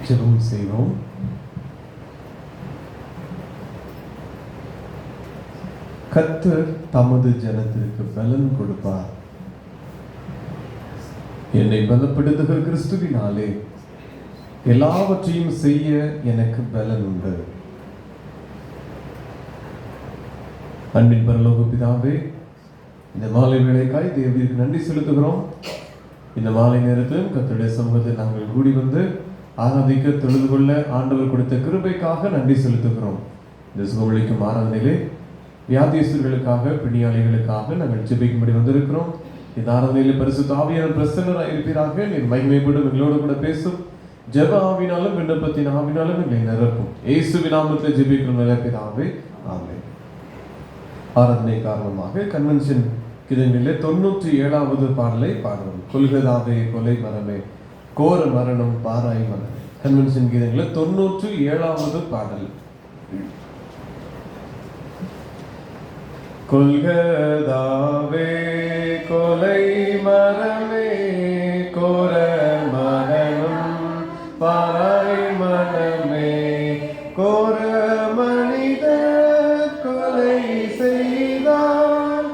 ஜெபம் செய்வோம். கர்த்தர் தமது ஜனத்திற்கு பலன் கொடுப்பார். என்னை பலப்படுத்துகிற கிறிஸ்துவினாலே எல்லாவற்றையும் செய்ய எனக்கு பலன் உண்டு. அன்பின் பரலோக பிதாவே, இந்த மாலை வேளைக்காய் தேவனுக்கு நன்றி செலுத்துகிறோம். இந்த மாலை நேரத்திலும் கர்த்தருடைய சமூகத்தில் நாங்கள் கூடி வந்து ஆராதிக்க தொழுது கொள்ள ஆண்டவர் கொடுத்த கிருபைக்காக நன்றி செலுத்துகிறோம். இந்த சுகமளிக்கும் ஆராதனையிலே வியாதியஸ்தர்களுக்காக, பிணியாளிகளுக்காக நாங்கள் ஜெபிக்கும்படி வந்திருக்கிறோம். இந்த ஆராதனையில் பரிசுத்த ஆவியானவர் பிரசன்னராக இருப்பீராக. நீர் மகிமைப்படும் எங்களோடு கூட பேசும். ஜெப ஆவினாலும் விண்ணப்பத்தின் ஆவினாலும் எங்களை நிரப்பும். இயேசுவின் நாமத்தில் ஜெபிக்கிறோம் நல்ல பிதாவே, ஆமென். ஆராதனை காரணமாக கன்வென்ஷன் கிதங்களிலே 97வது பாடலை பாடுவோம். கொல்கதாவே கொலை மரமே, கோர மரணம் பாராய் மரணம். கன்வென்ஷன் கீதங்களில் 97வது பாடல். கொல்கதாவே கொலை மரமே, கோர மரணம் பாராய் மரணமே, கோர மனித கொலை செய்தார்,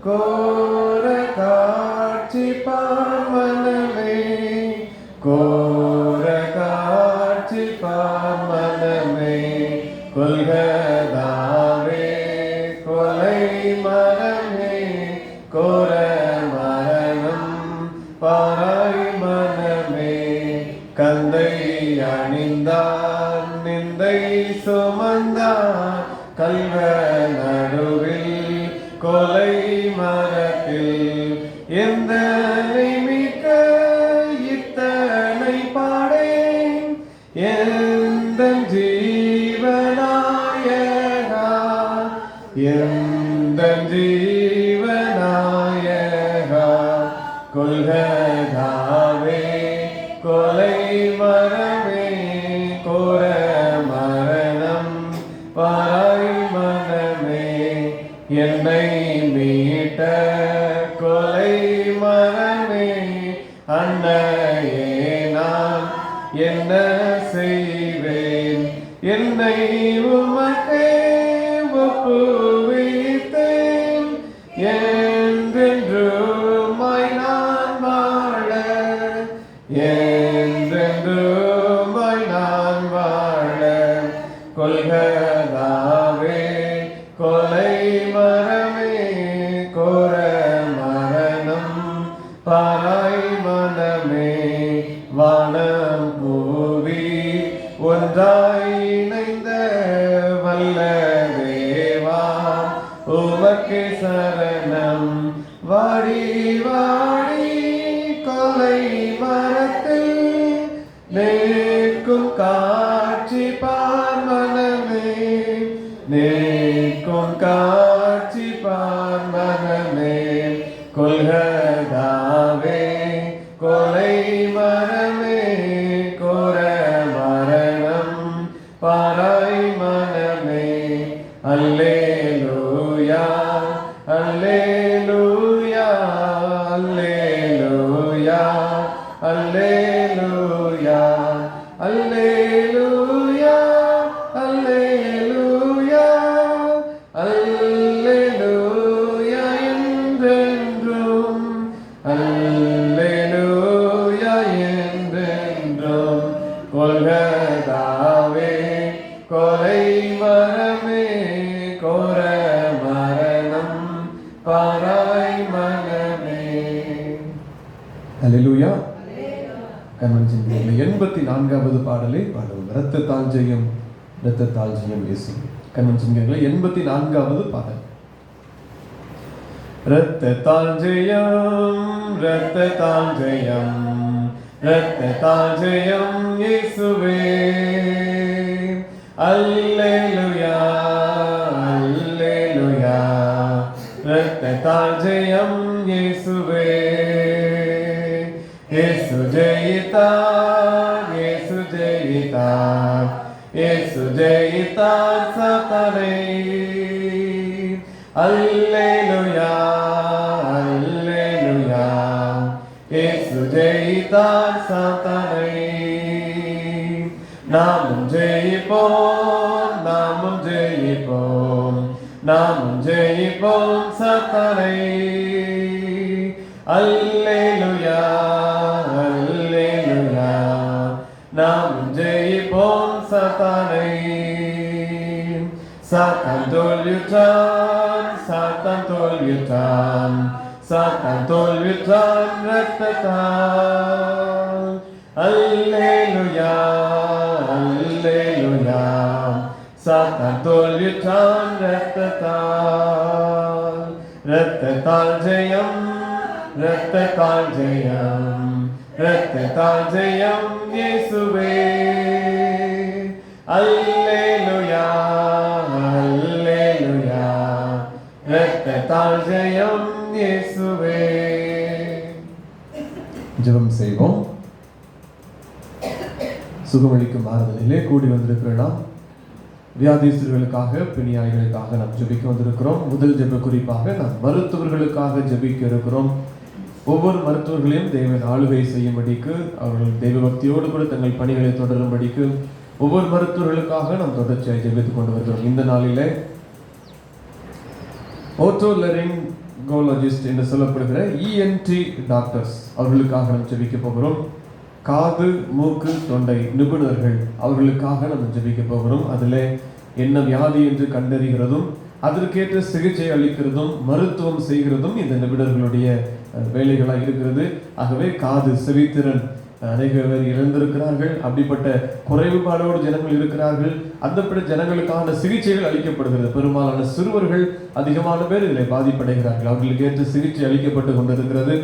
கோர காட்சி பாமனமே, கோர காட்சி பாமனமே, கொல்கதாவே கொலை மரமே, கோர மரணம் பாராய் மனமே, கந்தை அணிந்தான் நிந்தை சுமந்தான், கல்வ நடுவில் கொலை மரத்தில் எந்த மிக்க இத்தனை பாடேன், எந்த ஜீவநாயகா, எந்த ஜீவநாயகா, கொல்கதாவே கொலை மரமே, கோர மரணம் பாராய் மனமே, என்னை மீட்ட கொலை மரமே, அன்னையே நான் என்ன செய்வேன், என்னை உமக்கே ஒப்புவித்தேன், என்றென்றுமாய் நான் வாழ, என்றென்றுமாய் நான் வாழ, கொல்கதாவே கொலை மரமே, கோர மரணம் பாராய் மனமே, வானம் பூவி ஒன்றாய் இணைந்த வல்ல தேவா, உமக்கு சரணம். வாடி வாடி கொலை மரத்தில் நிற்கும் காட்சி பார்மனமே, நிற்கும் காட்சி பார்மனமே, கொல்கதாவே கொலை மரமே, கோர மரணம் பாராய் மனமே, அல்லேலூயா அல்லேலூயா அல்லேலூயா அல்லேலூயா அல்லேலூயா அல்லேலூயா அல்லேலூயா என்றென்றும், அல்லேலூயா என்றென்றும், கொல்கதாவே கொலை மரமே, கோர மரணம் பாராய் மனமே. அல்லேலூயா. கன்வென்ஷன் 84வது பாடலை பாடுவோம். இரத்தத்தால் ஜெயம், இரத்தத்தால் ஜெயம் இயேசு. கன்வென்ஷன் 84வது பாடல். இரத்தத்தால் ஜெயம், இரத்தத்தால் ஜெயம், இரத்தத்தால் ஜெயம் இயேசுவே, அல்லேலூயா அல்லேலூயா, இரத்தத்தால் ஜெயம் இயேசுவே, இயேசு ஜெயித்தார், இயேசு ஜெயித்தார், இயேசு ஜெயித்தார் சாத்தானை, அல்லேலூயா அல்லேலூயா, இயேசு ஜெயித்தார் சாத்தானை, நாமும் ஜெயிப்போம், நாமும் ஜெயிப்போம், நாமும் ஜெயிப்போம் சாத்தானை. அல்லேலூயா, அல்லேலூயா, நாமும் ஜெயிப்போம் சாத்தானை. சாத்தான் தோல்வியுற்றான், சாத்தான் தோல்வியுற்றான், சாத்தான் தோல்வியுற்றான் இரத்தத்தால். அல்லேலூயா, அல்லேலூயா, சாத்தான் தோல்வியுற்றான் இரத்தத்தால். இரத்தத்தால் ஜெயம், இரத்தத்தால் ஜெயம், இரத்தத்தால் ஜெயம் இயேசுவே. அல்லேலூயா, அல்லேலூயா, இரத்தத்தால் ஜெயம் இயேசுவே. ஜெபம் செய்வோம். சுகமளிக்கும் ஆறுதலிலே கூடி வந்திருக்கிற நாம் வியாதிஸ்தர்களுக்காக, பிணியாளிகளுக்காக நாம் ஜெபிக்க வந்திருக்கிறோம். முதல் ஜெப குறிப்பாக நாம் மருத்துவர்களுக்காக ஜெபிக்க இருக்கிறோம். ஒவ்வொரு மருத்துவர்களையும் தேவன் ஆளுகை செய்யும்படிக்கு, அவர்கள் தெய்வ பக்தியோடு கூட தங்கள் பணிகளை தொடரும்படிக்கு ஒவ்வொரு மருத்துவர்களுக்காக நாம் தொடர்ச்சியாக ஜெபித்துக் கொண்டு வருகிறோம். இந்த நாளிலே ஓட்டோலரிங்கோலஜிஸ்ட் என்று சொல்லப்படுகிற இஎன்டி டாக்டர்ஸ் அவர்களுக்காக நாம் ஜெபிக்க போகிறோம். காது, மூக்கு, தொண்டை நிபுணர்கள் அவர்களுக்காக நம்ம ஜெபிக்க போகிறோம். அதில் என்ன வியாதி என்று கண்டறிகிறதும் அதற்கேற்ற சிகிச்சை அளிக்கிறதும் மருத்துவம் செய்கிறதும் இந்த நிபுணர்களுடைய வேலைகளாக இருக்கிறது. ஆகவே காது, செவித்திறன் அநேக பேர் இழந்திருக்கிறார்கள். அப்படிப்பட்ட குறைபாடோடு ஜனங்கள் இருக்கிறார்கள். அந்தப்பட்ட ஜனங்களுக்கான சிகிச்சைகள் அளிக்கப்படுகிறது. பெரும்பாலான சிறுவர்கள் அதிகமான பேர் இதில் பாதிப்படைகிறார்கள். அவர்களுக்கு ஏற்ற சிகிச்சை அளிக்கப்பட்டு கொண்டிருக்கிறது.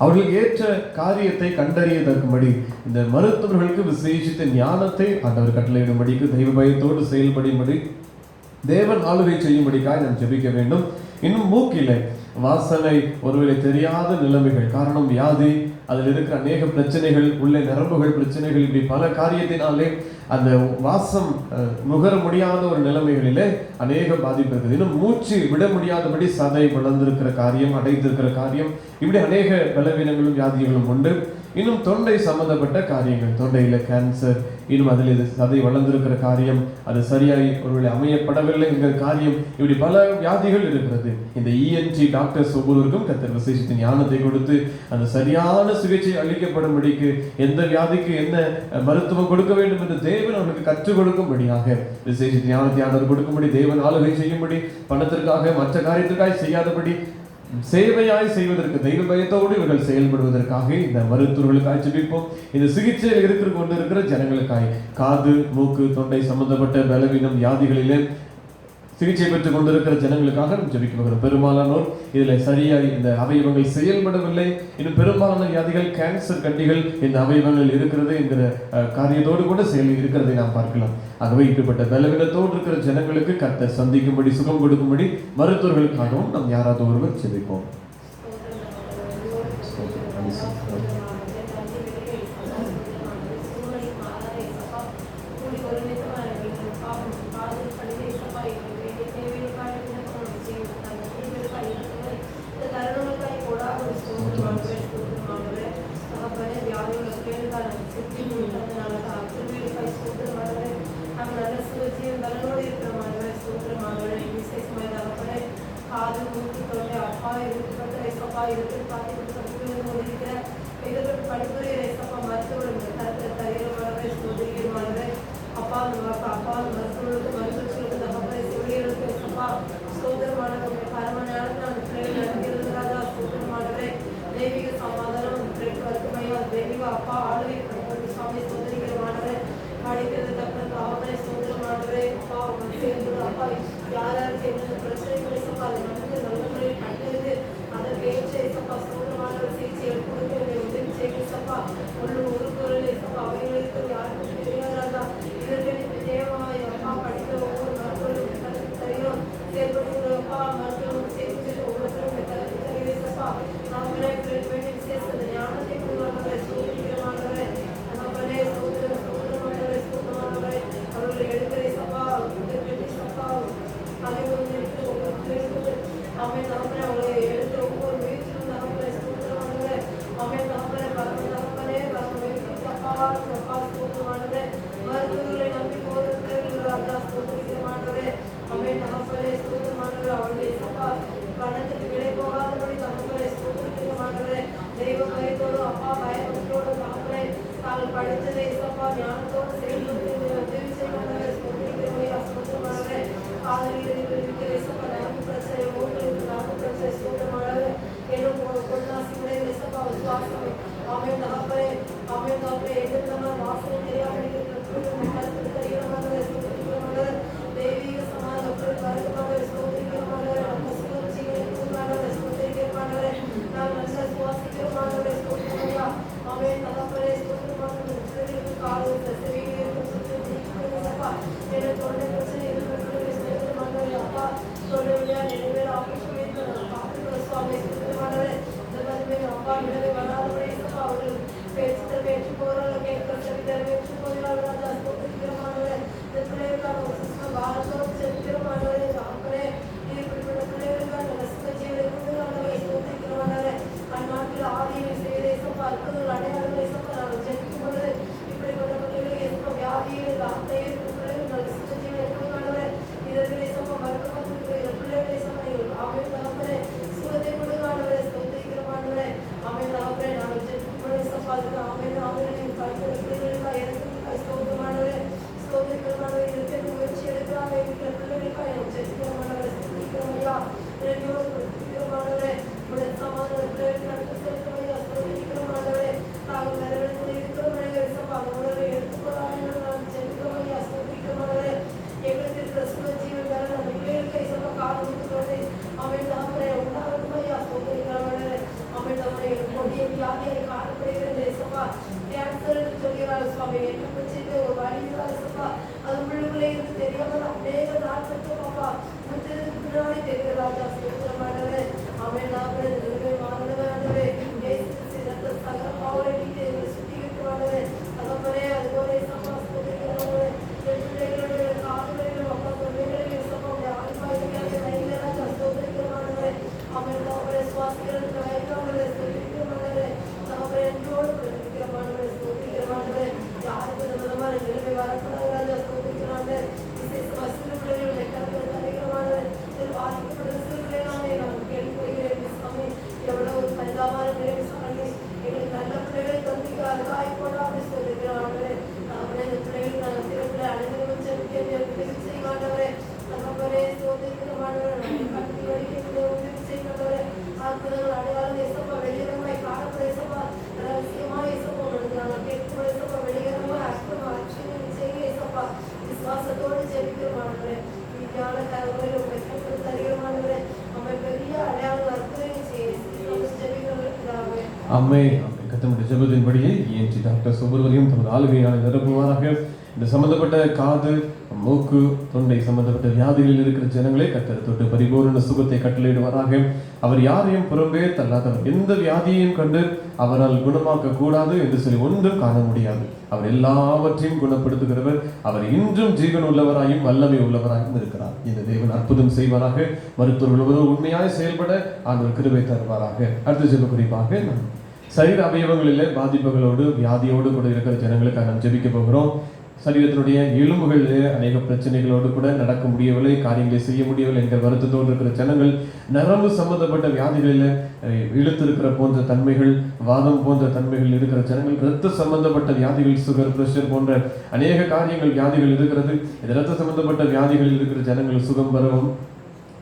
அவர்களுக்கு ஏற்ற காரியத்தை கண்டறியதற்கும்படி இந்த மருத்துவர்களுக்கு விசேஷித்த ஞானத்தை ஆண்டவர் கட்டளையிடும்படிக்கு, தெய்வ பயத்தோடு செயல்படும்படி, தேவன் ஆளுகை செய்யும்படிக்காய் நாம் ஜெபிக்க வேண்டும். இன்னும் மூக்கிலே வாசனை ஒருவேளை தெரியாத நிலைமைகள், காரணம் வியாதி, அதில் இருக்கிற அநேக பிரச்சனைகள், உள்ளே நரம்புகள் பிரச்சனைகள், இப்படி பல காரியத்தினாலே அந்த வாசம் நுகர முடியாத ஒரு நிலைமைகளிலே அநேக பாதிப்பு இருக்குது. இன்னும் மூச்சு விட முடியாதபடி சதை வளர்ந்திருக்கிற காரியம், அடைத்திருக்கிற காரியம், இப்படி அநேக பலவீனங்களும் வியாதிகளும் உண்டு. இன்னும் தொண்டை சம்பந்தப்பட்ட காரியங்கள், தொண்டையில கேன்சர், இன்னும் அதில் சதை வளர்ந்திருக்கிற காரியம், அது சரியாய் ஒருவேளை அமையப்படவில்லை என்கிற காரியம், இப்படி பல வியாதிகள் இருக்கிறது. இந்த இஎன்டி டாக்டர்ஸ் ஒவ்வொருவருக்கும் கர்த்தர் விசேஷித்த ஞானத்தை கொடுத்து அந்த சரியான சிகிச்சை அளிக்கப்படும்படிக்கு, எந்த வியாதிக்கு என்ன மருத்துவம் கொடுக்க வேண்டும் என்று தேவன் அவர்களுக்கு கற்றுக் கொடுக்கும்படியாக விசேஷித்த ஞானத்தை ஆண்டவர் கொடுக்கும்படி, தேவன் ஆளுகை செய்யும்படி, பணத்திற்காக மற்ற காரியத்திற்காக செய்யாதபடி சேவையாய் செய்வதற்கு, தெய்வ பயத்தோடு இவர்கள் செயல்படுவதற்காக இந்த மருத்துவர்களுக்காக ஜெபிப்போம். இந்த சிகிச்சையில் இருக்கிற கொண்டிருக்கிற ஜனங்களுக்காய், காது, மூக்கு, தொண்டை சம்பந்தப்பட்ட பலவீனம் வியாதிகளிலே சிகிச்சை பெற்றுக் கொண்டிருக்கிற ஜனங்களுக்காக நாம் ஜெபிக்க போகிறோம். பெரும்பாலானோர் இதில் சரியாய் இந்த அவயவங்கள் செயல்படவில்லை. இன்னும் பெரும்பாலான வியாதிகள், கேன்சர் கட்டிகள் இந்த அவயவங்கள் இருக்கிறது என்கிற காரியத்தோடு கூட செயல் இருக்கிறதை நாம் பார்க்கலாம். ஆகவே இப்படிப்பட்ட பலவீனத்தோடு இருக்கிற ஜனங்களுக்கு கர்த்தர் சந்திக்கும்படி, சுகம் கொடுக்கும்படி மருத்துவர்களுக்காகவும் நாம் யாராவது ஒருவர் ஜெபிப்போம். தேவமாய் அப்பா படித்த ஒவ்வொரு மருத்துவர்களுக்கு தெரியும் செயல்படுகிற அப்பா மருத்துவர்களுக்கு அம்மே கத்தமுடைய ஜெபத்தின்படியே ஏற்றி டாக்டர் சுப்பிரமணியம் தமது ஆளுகையால் நிரப்புவாராக. இந்த சம்பந்தப்பட்ட காது, மூக்கு, தொண்டை சம்பந்தப்பட்ட வியாதிகளில் இருக்கிற ஜனங்களே கத்தர் தொட்டு பரிபூர்ண சுகத்தை கட்டளையிடுவாராக. அவர் யாரையும் புறம்பே தள்ளாதவர். எந்த வியாதியையும் கண்டு அவரால் குணமாக்க கூடாது என்று சொல்லி ஒன்றும் காண முடியாது. அவர் எல்லாவற்றையும் குணப்படுத்துகிறவர். அவர் இன்றும் ஜீவன் உள்ளவராயும் வல்லமை உள்ளவராயும் இருக்கிறார். இந்த தேவன் அற்புதம் செய்வாராக. மருத்துவர்கள் உண்மையாய் செயல்பட ஆண்டவர் கிருபை தருவாராக. அடுத்த ஜெப குறிப்பாக நாம் சரீர அவயவங்களிலே பாதிப்புகளோடு வியாதியோடு கூட இருக்கிற ஜனங்களுக்காக நாம் ஜெபிக்க போகிறோம். சரீரத்தினுடைய எலும்புகளிலே அநேக பிரச்சனைகளோடு கூட நடக்க முடியவில்லை, காரியங்களை செய்ய முடியவில்லை என்கிற வருத்தத்தோடு இருக்கிற ஜனங்கள், நரம்பு சம்பந்தப்பட்ட வியாதிகளில் இழுத்திருக்கிற போன்ற தன்மைகள், வாதம் போன்ற தன்மைகள் இருக்கிற ஜனங்கள், இரத்த சம்பந்தப்பட்ட வியாதிகள், சுகர், பிரஷர் போன்ற அநேக காரியங்கள் வியாதிகள் இருக்கிறது. இந்த இரத்த சம்பந்தப்பட்ட வியாதிகளில் இருக்கிற ஜனங்கள் சுகம் பெறவும்,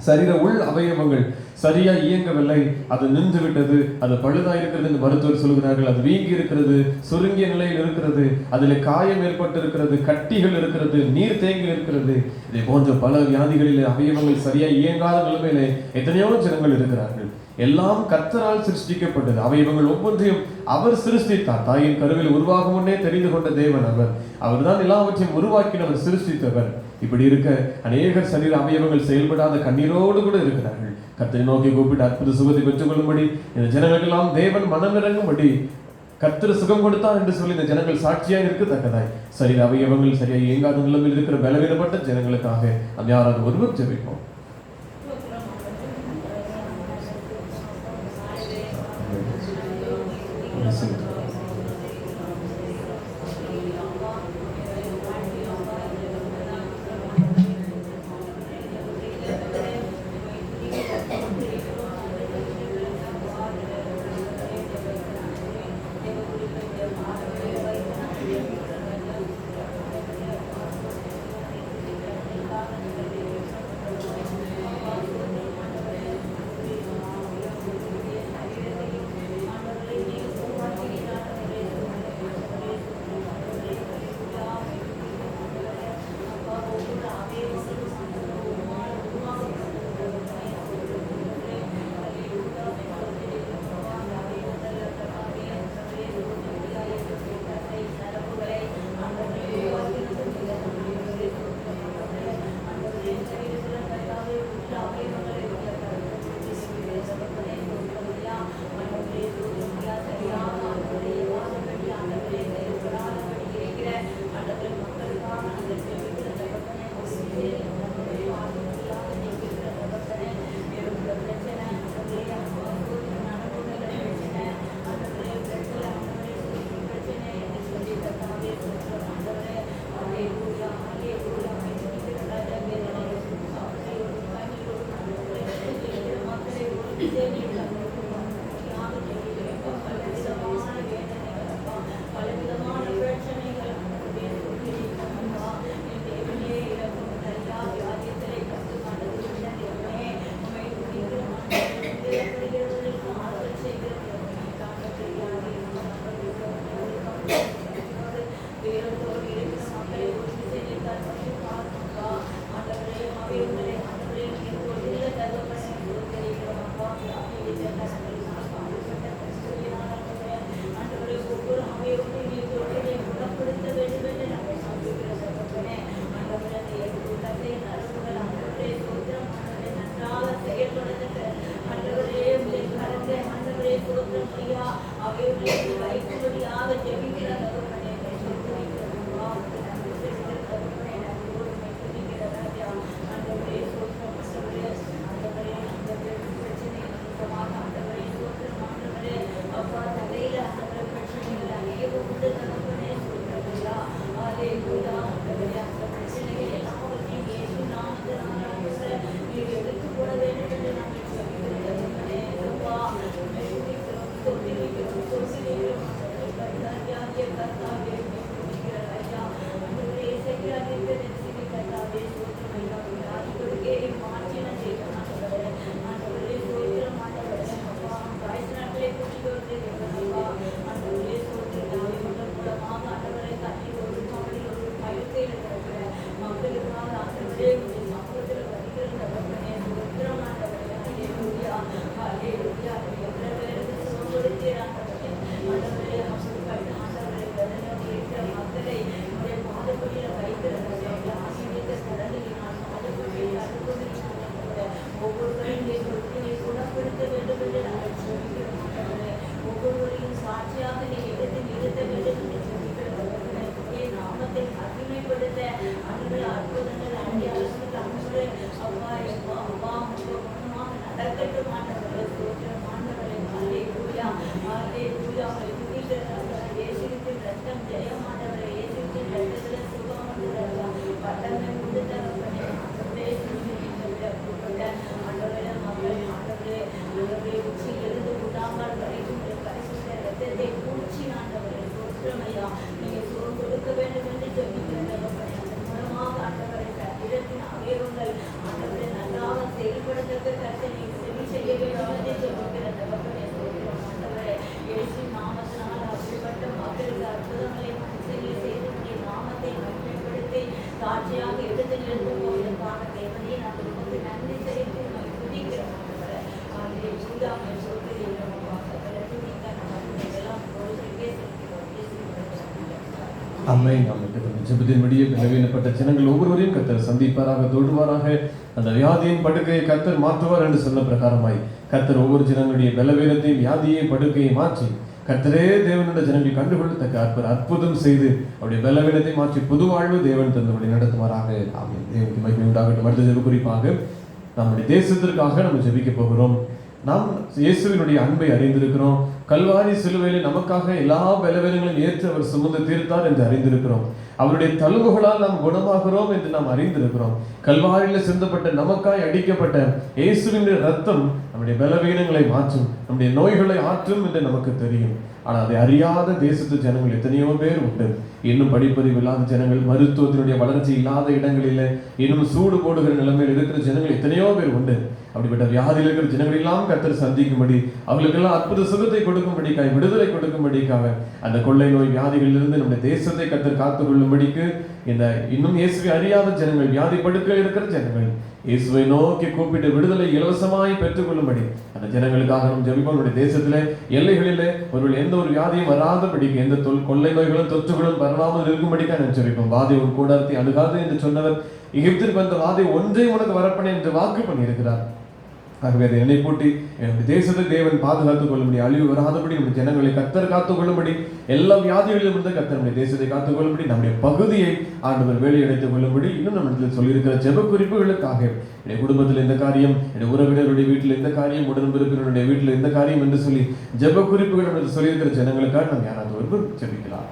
சரீர உள் அவயவங்கள் சரியா இயங்கவில்லை, அது நின்று விட்டது, அது பழுதா இருக்கிறது என்று மருத்துவர் சொல்கிறார்கள். அது வீங்கி இருக்கிறது, சுருங்கிய நிலையில் இருக்கிறது, அதில் காயம் ஏற்பட்டு இருக்கிறது, கட்டிகள் இருக்கிறது, நீர் தேங்கி இருக்கிறது. இதே போன்ற பல வியாதிகளில் அவயவங்கள் சரியா இயங்காத நிலைமையிலே எத்தனையோ ஜனங்கள் இருக்கிறார்கள். எல்லாம் கர்த்தரால் சிருஷ்டிக்கப்பட்டது. அவயவங்கள் ஒவ்வொன்றையும் அவர் சிருஷ்டித்தார். தாயின் கருவில் உருவாகும் முன்னே தெரிந்து கொண்ட தேவன் அவர். அவர்தான் எல்லாவற்றையும் உருவாக்கினவர், சிருஷ்டித்தவர். இப்படி இருக்க அநேக சரீர அவயவங்கள் செயல்படாத கண்ணீரோடு கூட இருக்கிறார்கள். கர்த்தரை நோக்கி கூப்பிட்டு அற்புத சுகத்தை பெற்றுக் கொள்ளும்படி, இந்த ஜனங்களுக்கெல்லாம் தேவன் மனமிறங்கும்படி கர்த்தர் சுகம் கொடுத்தார் என்று சொல்லி இந்த ஜனங்கள் சாட்சியாக இருக்கத்தக்கதாய் சரீர அவயவங்கள் சரியாக இயங்காத நிலைமையில் இருக்கிற பலவீனப்பட்ட ஜனங்களுக்காக நாம் யாராவது ஒருவர் ஜெபிப்போம். அம்மை நமக்கு ஜெபத்தின்படியே பலவீனப்பட்ட ஜனங்கள் ஒவ்வொருவரையும் கர்த்தர் சந்திப்பாராக, தொடுவாராக. அந்த வியாதியின் படுக்கையை கர்த்தர் மாற்றுவார் என்று சொன்ன பிரகாரமாய் கர்த்தர் ஒவ்வொரு ஜனங்களுடைய பலவீனத்தையும் வியாதியை படுக்கையை மாற்றி கர்த்தரே தேவனுடைய ஜனங்கள் கண்டுகொள்ளத்தக்க அற்புதம் செய்து அவருடைய பலவீனத்தை மாற்றி புது வாழ்வு தேவன் தந்தபடி நடத்துவாராக. ஆமென். தேவனுக்கு மகிமை உண்டாகட்டும். அடுத்த ஜெப குறிப்பாக நம்முடைய தேசத்திற்காக நம்ம ஜெபிக்க போகிறோம். நாம் இயேசுவினுடைய அன்பை அறிந்திருக்கிறோம். கல்வாரி சிலுவையில் நமக்காக எல்லா பலவீனங்களையும் ஏற்று அவர் சுமந்து தீர்த்தார் என்று அறிந்திருக்கிறோம். அவருடைய தழும்புகளால் நாம் குணமாகிறோம் என்று நாம் அறிந்திருக்கிறோம். கல்வாரியில் சிந்தப்பட்ட நமக்காய் அடிக்கப்பட்ட இயேசுவினுடைய ரத்தம் நம்முடைய பலவீனங்களை மாற்றும், நம்முடைய நோய்களை ஆற்றும் என்று நமக்கு தெரியும். ஆனால் அதை அறியாத தேசத்து ஜனங்கள் எத்தனையோ பேர் உண்டு. இன்னும் படிப்பறிவு இல்லாத ஜனங்கள், மருத்துவத்தினுடைய வளர்ச்சி இல்லாத இடங்களில் இன்னும் சூடு போடுகிற நிலைமையில் இருக்கிற ஜனங்கள் எத்தனையோ பேர் உண்டு. அப்படிப்பட்ட வியாதியில் இருக்கிற ஜனங்கள் எல்லாம் கர்த்தர் சந்திக்கும்படி, அவர்களுக்கெல்லாம் அற்புத சுகத்தை கொடுக்கும்படிக்காய், விடுதலை கொடுக்கும்படிக்காக, அந்த கொள்ளை நோய் வியாதிகளிலிருந்து நம்முடைய தேசத்தை கர்த்தர் காத்துக் கொள்ளும்படிக்கு இந்த இன்னும் இயேசுவை அறியாத ஜனங்கள், வியாதி படுக்கையில் இருக்கிற ஜனங்கள் இயேசுவை நோக்கி கூப்பிட்டு விடுதலை இலவசமாய் பெற்றுக் கொள்ளும்படி அந்த ஜனங்களுக்காக நம் ஜெபிப்போம். நம்முடைய தேசத்திலே எல்லைகளிலே ஒருவர் எந்த ஒரு வியாதியும் வராதபடிக்கு, எந்த கொள்ளை நோய்களும் தொற்றுகளும் பரவாமல் இருக்கும்படிக்காக நாம் ஜெபிப்போம். வாதை உன் கூடாரத்தை அணுகாது என்று சொன்னவர் எகிப்திற்கு வந்த வாதை ஒன்றை உனக்கு வரப்பனேன் என்று வாக்கு பண்ணியிருக்கிறார். ஆகவே அதை என்னை பூட்டி என்னுடைய தேசத்தை தேவன் பாதுகாத்துக் கொள்ளும்படி, அழிவு வராதபடி நம்முடைய ஜனங்களை கர்த்தர் காத்துக் கொள்ளும்படி, எல்லா வியாதிகளிலும் இருந்து கர்த்தர் நம்முடைய தேசத்தை காத்துக் கொள்ளும்படி, நம்முடைய பகுதியை ஆண்டவர் வேலையடைத்துக் கொள்ளும்படி இன்னும் நம்ம சொல்லியிருக்கிற ஜெப குறிப்புகளுக்காக, என்னுடைய குடும்பத்தில் இந்த காரியம், என்னுடைய உறவினருடைய வீட்டில் இந்த காரியம், உடன்பிறப்பினருடைய வீட்டில் இந்த காரியம் என்று சொல்லி ஜெப குறிப்புகள் என்று சொல்லியிருக்கிற ஜனங்களுக்காக நம்ம யாராவது ஒருவர் ஜெபிக்கலாம்.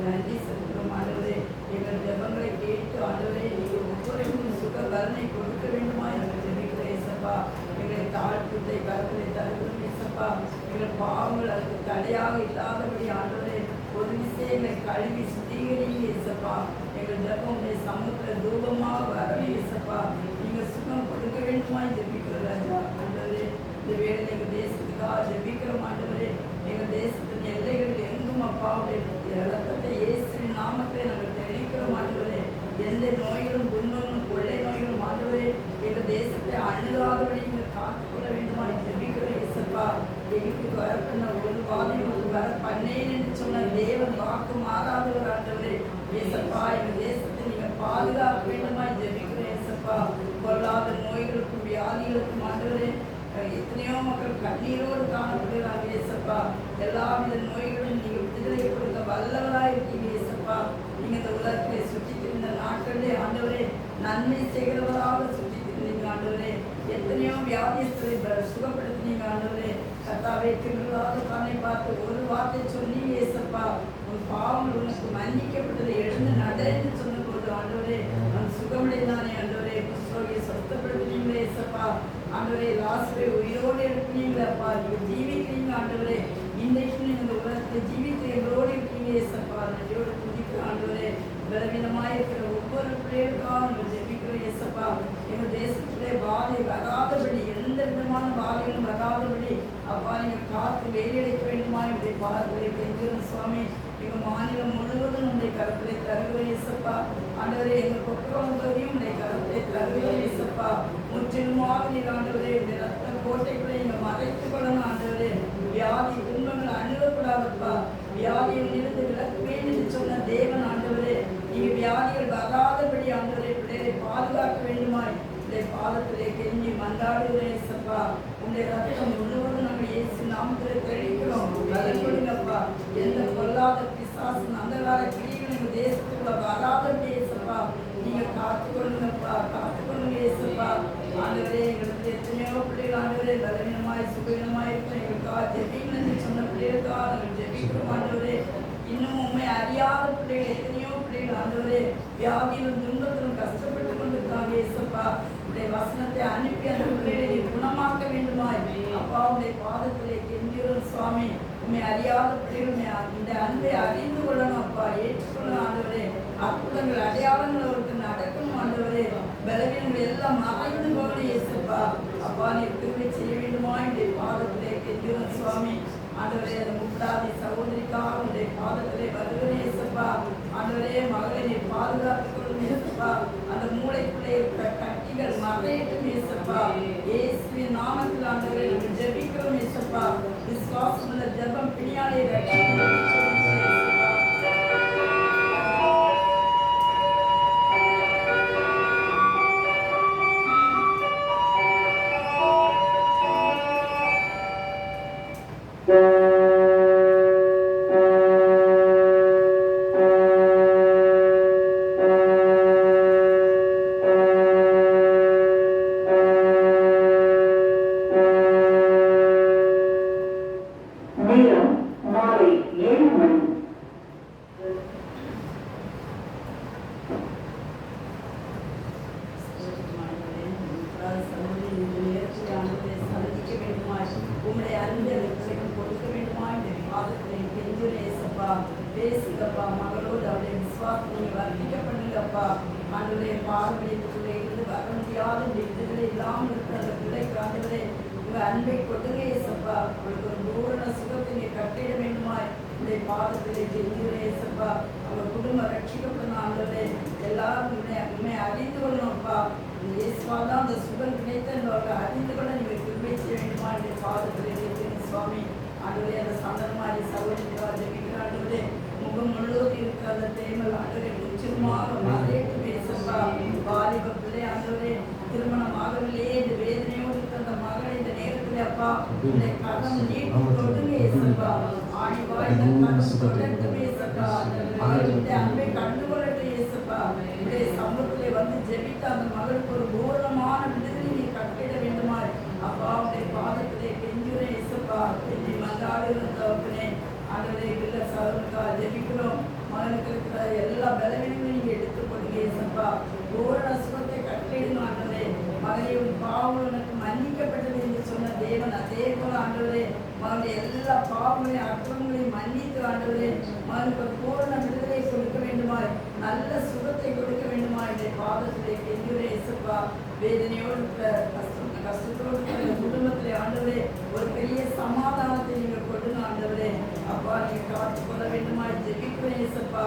நன்றி செலுத்துகிறோம் ஆண்டவரே. எங்கள் ஜெபங்களை கேட்டு ஆண்டவரே நீங்கள் ஒவ்வொருவருக்கும் சுக பலனை கொடுக்க வேண்டுமா எங்கள் ஜெபிக்கிறேன் ஏசப்பா. எங்களை தாழ்த்துத்தை கருத்தை தருகிறோம் ஏசப்பா. எங்கள் பாவங்கள் அதுக்கு தடையாக இல்லாதபடி ஆண்டவரே ஒரு விஷயங்களை கழுவி சுத்திகரிங்க ஏசப்பா. எங்கள் ஜெபம் உடைய சமூகத்தில் தூபமாக வரவே ஏசப்பா. நீங்கள் சுகம் கொடுக்க வேண்டுமா ஜெபிக்கிற ராஜா ஆண்டவரே. இந்த வேலை எங்கள் தேசத்துக்காக ஜெபிக்கிற ஆண்டவரே. எங்கள் தேசத்தின் எல்லைகளில் எங்கும் அப்பாவுடைய ரத்தத்தை இயேசுவின் நாமத்தை நாங்கள் தெளிக்கிற ஆண்டவரே. எந்த நோய்களும் துன்பங்களும் கொள்ளை நோய்களும் ஆண்டவரே எங்கள் தேசத்தை அணுகாதபடி நீங்கள் காத்துக்கொள்ள வேண்டுமா ஜெபிக்கிற இயேசப்பா. எங்களுக்கு வரப்பண்ண ஒரு வாதையும் வர பண்ணேன் என்று சொன்ன தேவன் வாக்கு மாறாதவர் ஆண்டவரே இயேசப்பா. எங்கள் தேசத்தை நீங்கள் பாதுகாக்க வேண்டுமா ஜெபிக்கிற இயேசப்பா. கொள்ளாத நோய்களுக்கும் வியாதிகளுக்கும் ஆண்டவரே எத்தனையோ மக்கள் கண்ணீரோடு காணப்படுகிறாங்க இயேசப்பா. எல்லா வித நோய்களும் நீங்கள் விடுதலை கொடுக்க வல்லவராக இருக்கீங்க இயேசப்பா. நீங்கள் இந்த உலகத்தை சுற்றி திரிந்த நாட்களிலே ஆண்டவரே நன்மை செய்கிறவராக சுற்றி திரிந்தீங்க ஆண்டவரே. எத்தனையோ வியாதியஸ்தரை சுகப்படுத்தினீங்க ஆண்டவரே. கர்த்தாவே திருவிழாத தானே பார்த்து ஒரு வார்த்தை சொன்னீங்க இயேசப்பா. உன் பாவங்கள் உனக்கு மன்னிக்கப்பட்டதை எழுந்து நடந்து சொன்ன போது ஆண்டவரே நான் சுகமடைந்தானே ஆண்டவரே. குஷ்ரோகியை சொத்தப்படுத்தினீங்களே இயேசப்பா. ஆண்டவரே லாசரை உயிரோடு எடுப்பீங்களப்பா. நீங்கள் ஜீவிக்கிறீங்க ஆண்டவரே. இன்றைக்கு நீங்கள் இந்த உலகத்தில் ஜீவித்து எங்களோடு இருக்கீங்க இயேசப்பா. நன்றியோடு துதிக்கிற ஆண்டவரே. பலவீனமாக இருக்கிற ஒவ்வொரு பிள்ளைகளுக்காக நாங்கள் ஜெபிக்கிறோம் இயேசப்பா. எங்கள் தேசத்திலே பாதை வராதபடி எந்த விதமான பாதைகளும் வராதபடி அப்பா நீங்கள் காத்து வேலையடைக்க வேண்டுமா என்னுடைய பாதங்களை கெஞ்சுகிறோம் சுவாமி. எங்கள் மாநிலம் முழுவதும் உடைய கருத்திலே தருகிறோம் இயேசப்பா. ஆண்டவரே எங்கள் பொக்கவங்களையும் உடைய கருத்திலே தருகிறோம் இயேசப்பா. முற்றிலுமாக நீர் ஆண்டவரே இந்த ரத்த கோட்டைகளை நீங்கள் மறைத்துக் கொள்ளணும் ஆண்டவரே. வியாதி துன்பங்கள் அணுகக்கூடாதப்பா. வியாதியில் இருந்து விலக்குவேன் என்று சொன்ன தேவன் ஆண்டவரே. நீங்கள் வியாதிகள் வராதபடி ஆண்டவரே பிள்ளைகளை பாதுகாக்க வேண்டுமாய் உடைய பாதத்திலே கெஞ்சி மன்றாடுகிறேன் இயேசப்பா. உடைய ரத்தம் முழுவதும் நாங்கள் இயேசு நாமத்திலே தெளிக்கிறோம். பலன் கொடுங்கப்பா. எந்த பொல்லாத பிசாசு அந்தகார கிரிகள் எங்கள் தேசத்துக்குள்ள வராதபடி இயேசப்பா நீங்கள் காத்துக்கொள்ளுங்கப்பா. காத்துக்கொள்ளுங்க இயேசப்பா. ஆண்டவரே எங்களுக்கு எத்தனையோ பிள்ளைகள் ஆண்டவரே பலவீனமாய் சுகவீனமாய் இருக்கிற எங்களுக்காக ஜெபிக்கணும்னு சொன்ன பிள்ளைகளுக்காக நாங்கள் ஜெபிக்கிறோம் ஆண்டவரே. இன்னும் உண்மை அறியாத பிள்ளைகள் எத்தனையோ பிள்ளைகள் ஆண்டவரே வியாதியிலும் துன்பத்திலும் கஷ்டப்பட்டு கொண்டிருக்காங்க இயேசப்பா. உடைய வசனத்தை அனுப்பி அந்த பிள்ளைகளை குணமாக்க வேண்டுமாய் அப்பா உடைய பாதத்திலே கெஞ்சுகிறோம் சுவாமி. உண்மை அறியாத பிள்ளைகள் இந்த அன்பை அறிந்து கொள்ளணும் அப்பா. ஏற்றுக்கொள்ளணும் ஆண்டவரே. அற்புதங்கள் அடையாளங்கள் அவருக்கு நடக்கணும் ஆண்டவரே. பலவீனங்கள் எல்லாம் மறைந்து போகணும் இயேசப்பா. அப்பா நீ திருவை செய்ய வேண்டுமா என்னுடைய பாதத்திலே கெஞ்சுகிறோம் சுவாமி. ஆண்டவரே அந்த முப்படாதி சகோதரிக்காக உடைய பாதத்திலே வருகிறேன் இயேசப்பா. ஆண்டவரே மகளை நீ பாதுகாத்துக் கொள்ளும் இயேசப்பா. அந்த மூளைக்குள்ளே இருக்கிற கட்டிகள் மறையட்டும் இயேசப்பா. இயேசுவின் நாமத்தில் ஆண்டவரே நாங்கள் ஜெபிக்கிறோம் இயேசப்பா. விசுவாசம் உள்ள ஜெபம் பிணியாலே பேசுங்கப்பா. மகளோடு அவருடைய விசுவாசத்தை வர்ணிக்க பண்ணுங்கப்பா. ஆண்டவரே பார்வையிலே இருந்து வர முடியாத விடுதலை இல்லாமல் இருக்கிற அந்த பிள்ளைக்கு ஆண்டவரே உங்க அன்பை கொடுங்க இயேசப்பா. அவளுக்கு ஒரு பூரண சுகத்தை நீ கட்டிட வேண்டுமாய் உடைய பாதத்திலே கெஞ்சுகிறேன் இயேசப்பா. அவங்க குடும்பம் ரட்சிக்கப்படணும் ஆண்டவரே. எல்லாரும் உண்மை அறிந்து கொள்ளணும்ப்பா. இயேசுவாதான் அந்த சுகம் கிடைத்த அறிந்து கொள்ள நீங்கள் கிருபை செய்ய வேண்டுமா என்னுடைய பாதத்திலே கெஞ்சுகிறேன் சுவாமி. ஆண்டவரே அந்த சந்தர்மாரி சகோதரிக்காக ஜெபிக்கிற ஆண்டவரே முகம் முழுவதும் இருக்கிற அந்த தேமல் ஆண்டவரே முற்றிலுமாக மறையட்டும் இயேசப்பா. வாலிப பிள்ளை ஆண்டவரே திருமணமாகவில்லையே இந்த வேதனையோடு இருக்கிற அந்த மகளை இந்த நேரத்தில் அப்பா இந்த கதம் நீட்டு கொடுங்க இயேசப்பா. ஆணி வாய்ந்த கதம் தொடர்ந்து இயேசப்பா. இந்த அன்பை கண்டுகொள்ளட்டும் இயேசப்பா. இந்த சமூகத்திலே வந்து ஜெபித்த அந்த மகளுக்கு ஒரு பூரணமான விடுதலை நீ கட்டிட வேண்டுமாய் அப்பா உடைய பாதத்திலே கெஞ்சுகிறேன் இயேசப்பா. கெஞ்சி மன்றாடுகிறோம் தகப்பனே. ஆண்டவரே பிள்ளை சகோதரனுக்காக ஜெபிக்கிறோம். மகனுக்கு எல்லா பலவீனங்களையும் நீங்க எடுத்துக்கொள்ளுங்க ஏசப்பா. பூரண சுகத்தை கட்டளையிடும் ஆண்டவரே. மகனே உன் பாவங்கள் எனக்கு மன்னிக்கப்பட்டது என்று சொன்ன தேவன் அதே போல ஆண்டவரே மகனுடைய எல்லா பாவங்களையும் அக்கிரமங்களையும் மன்னித்து ஆண்டவரே மகனுக்கு பூரண விடுதலை கொடுக்க வேண்டுமாய், நல்ல சுகத்தை கொடுக்க வேண்டுமாய் இந்த பாதத்திலே கெஞ்சுகிறேன் ஏசப்பா. வேதனையோடு கஷ்டத்தோடு குடும்பத்திலே ஆண்டவரே ஒரு பெரிய சமாதானத்தை நீங்க கொடுங்க ஆண்டவரே. அப்பா நீங்க காத்துக் கொள்ள வேண்டுமாய் ஜெபிக்கிறேன் ஏசப்பா.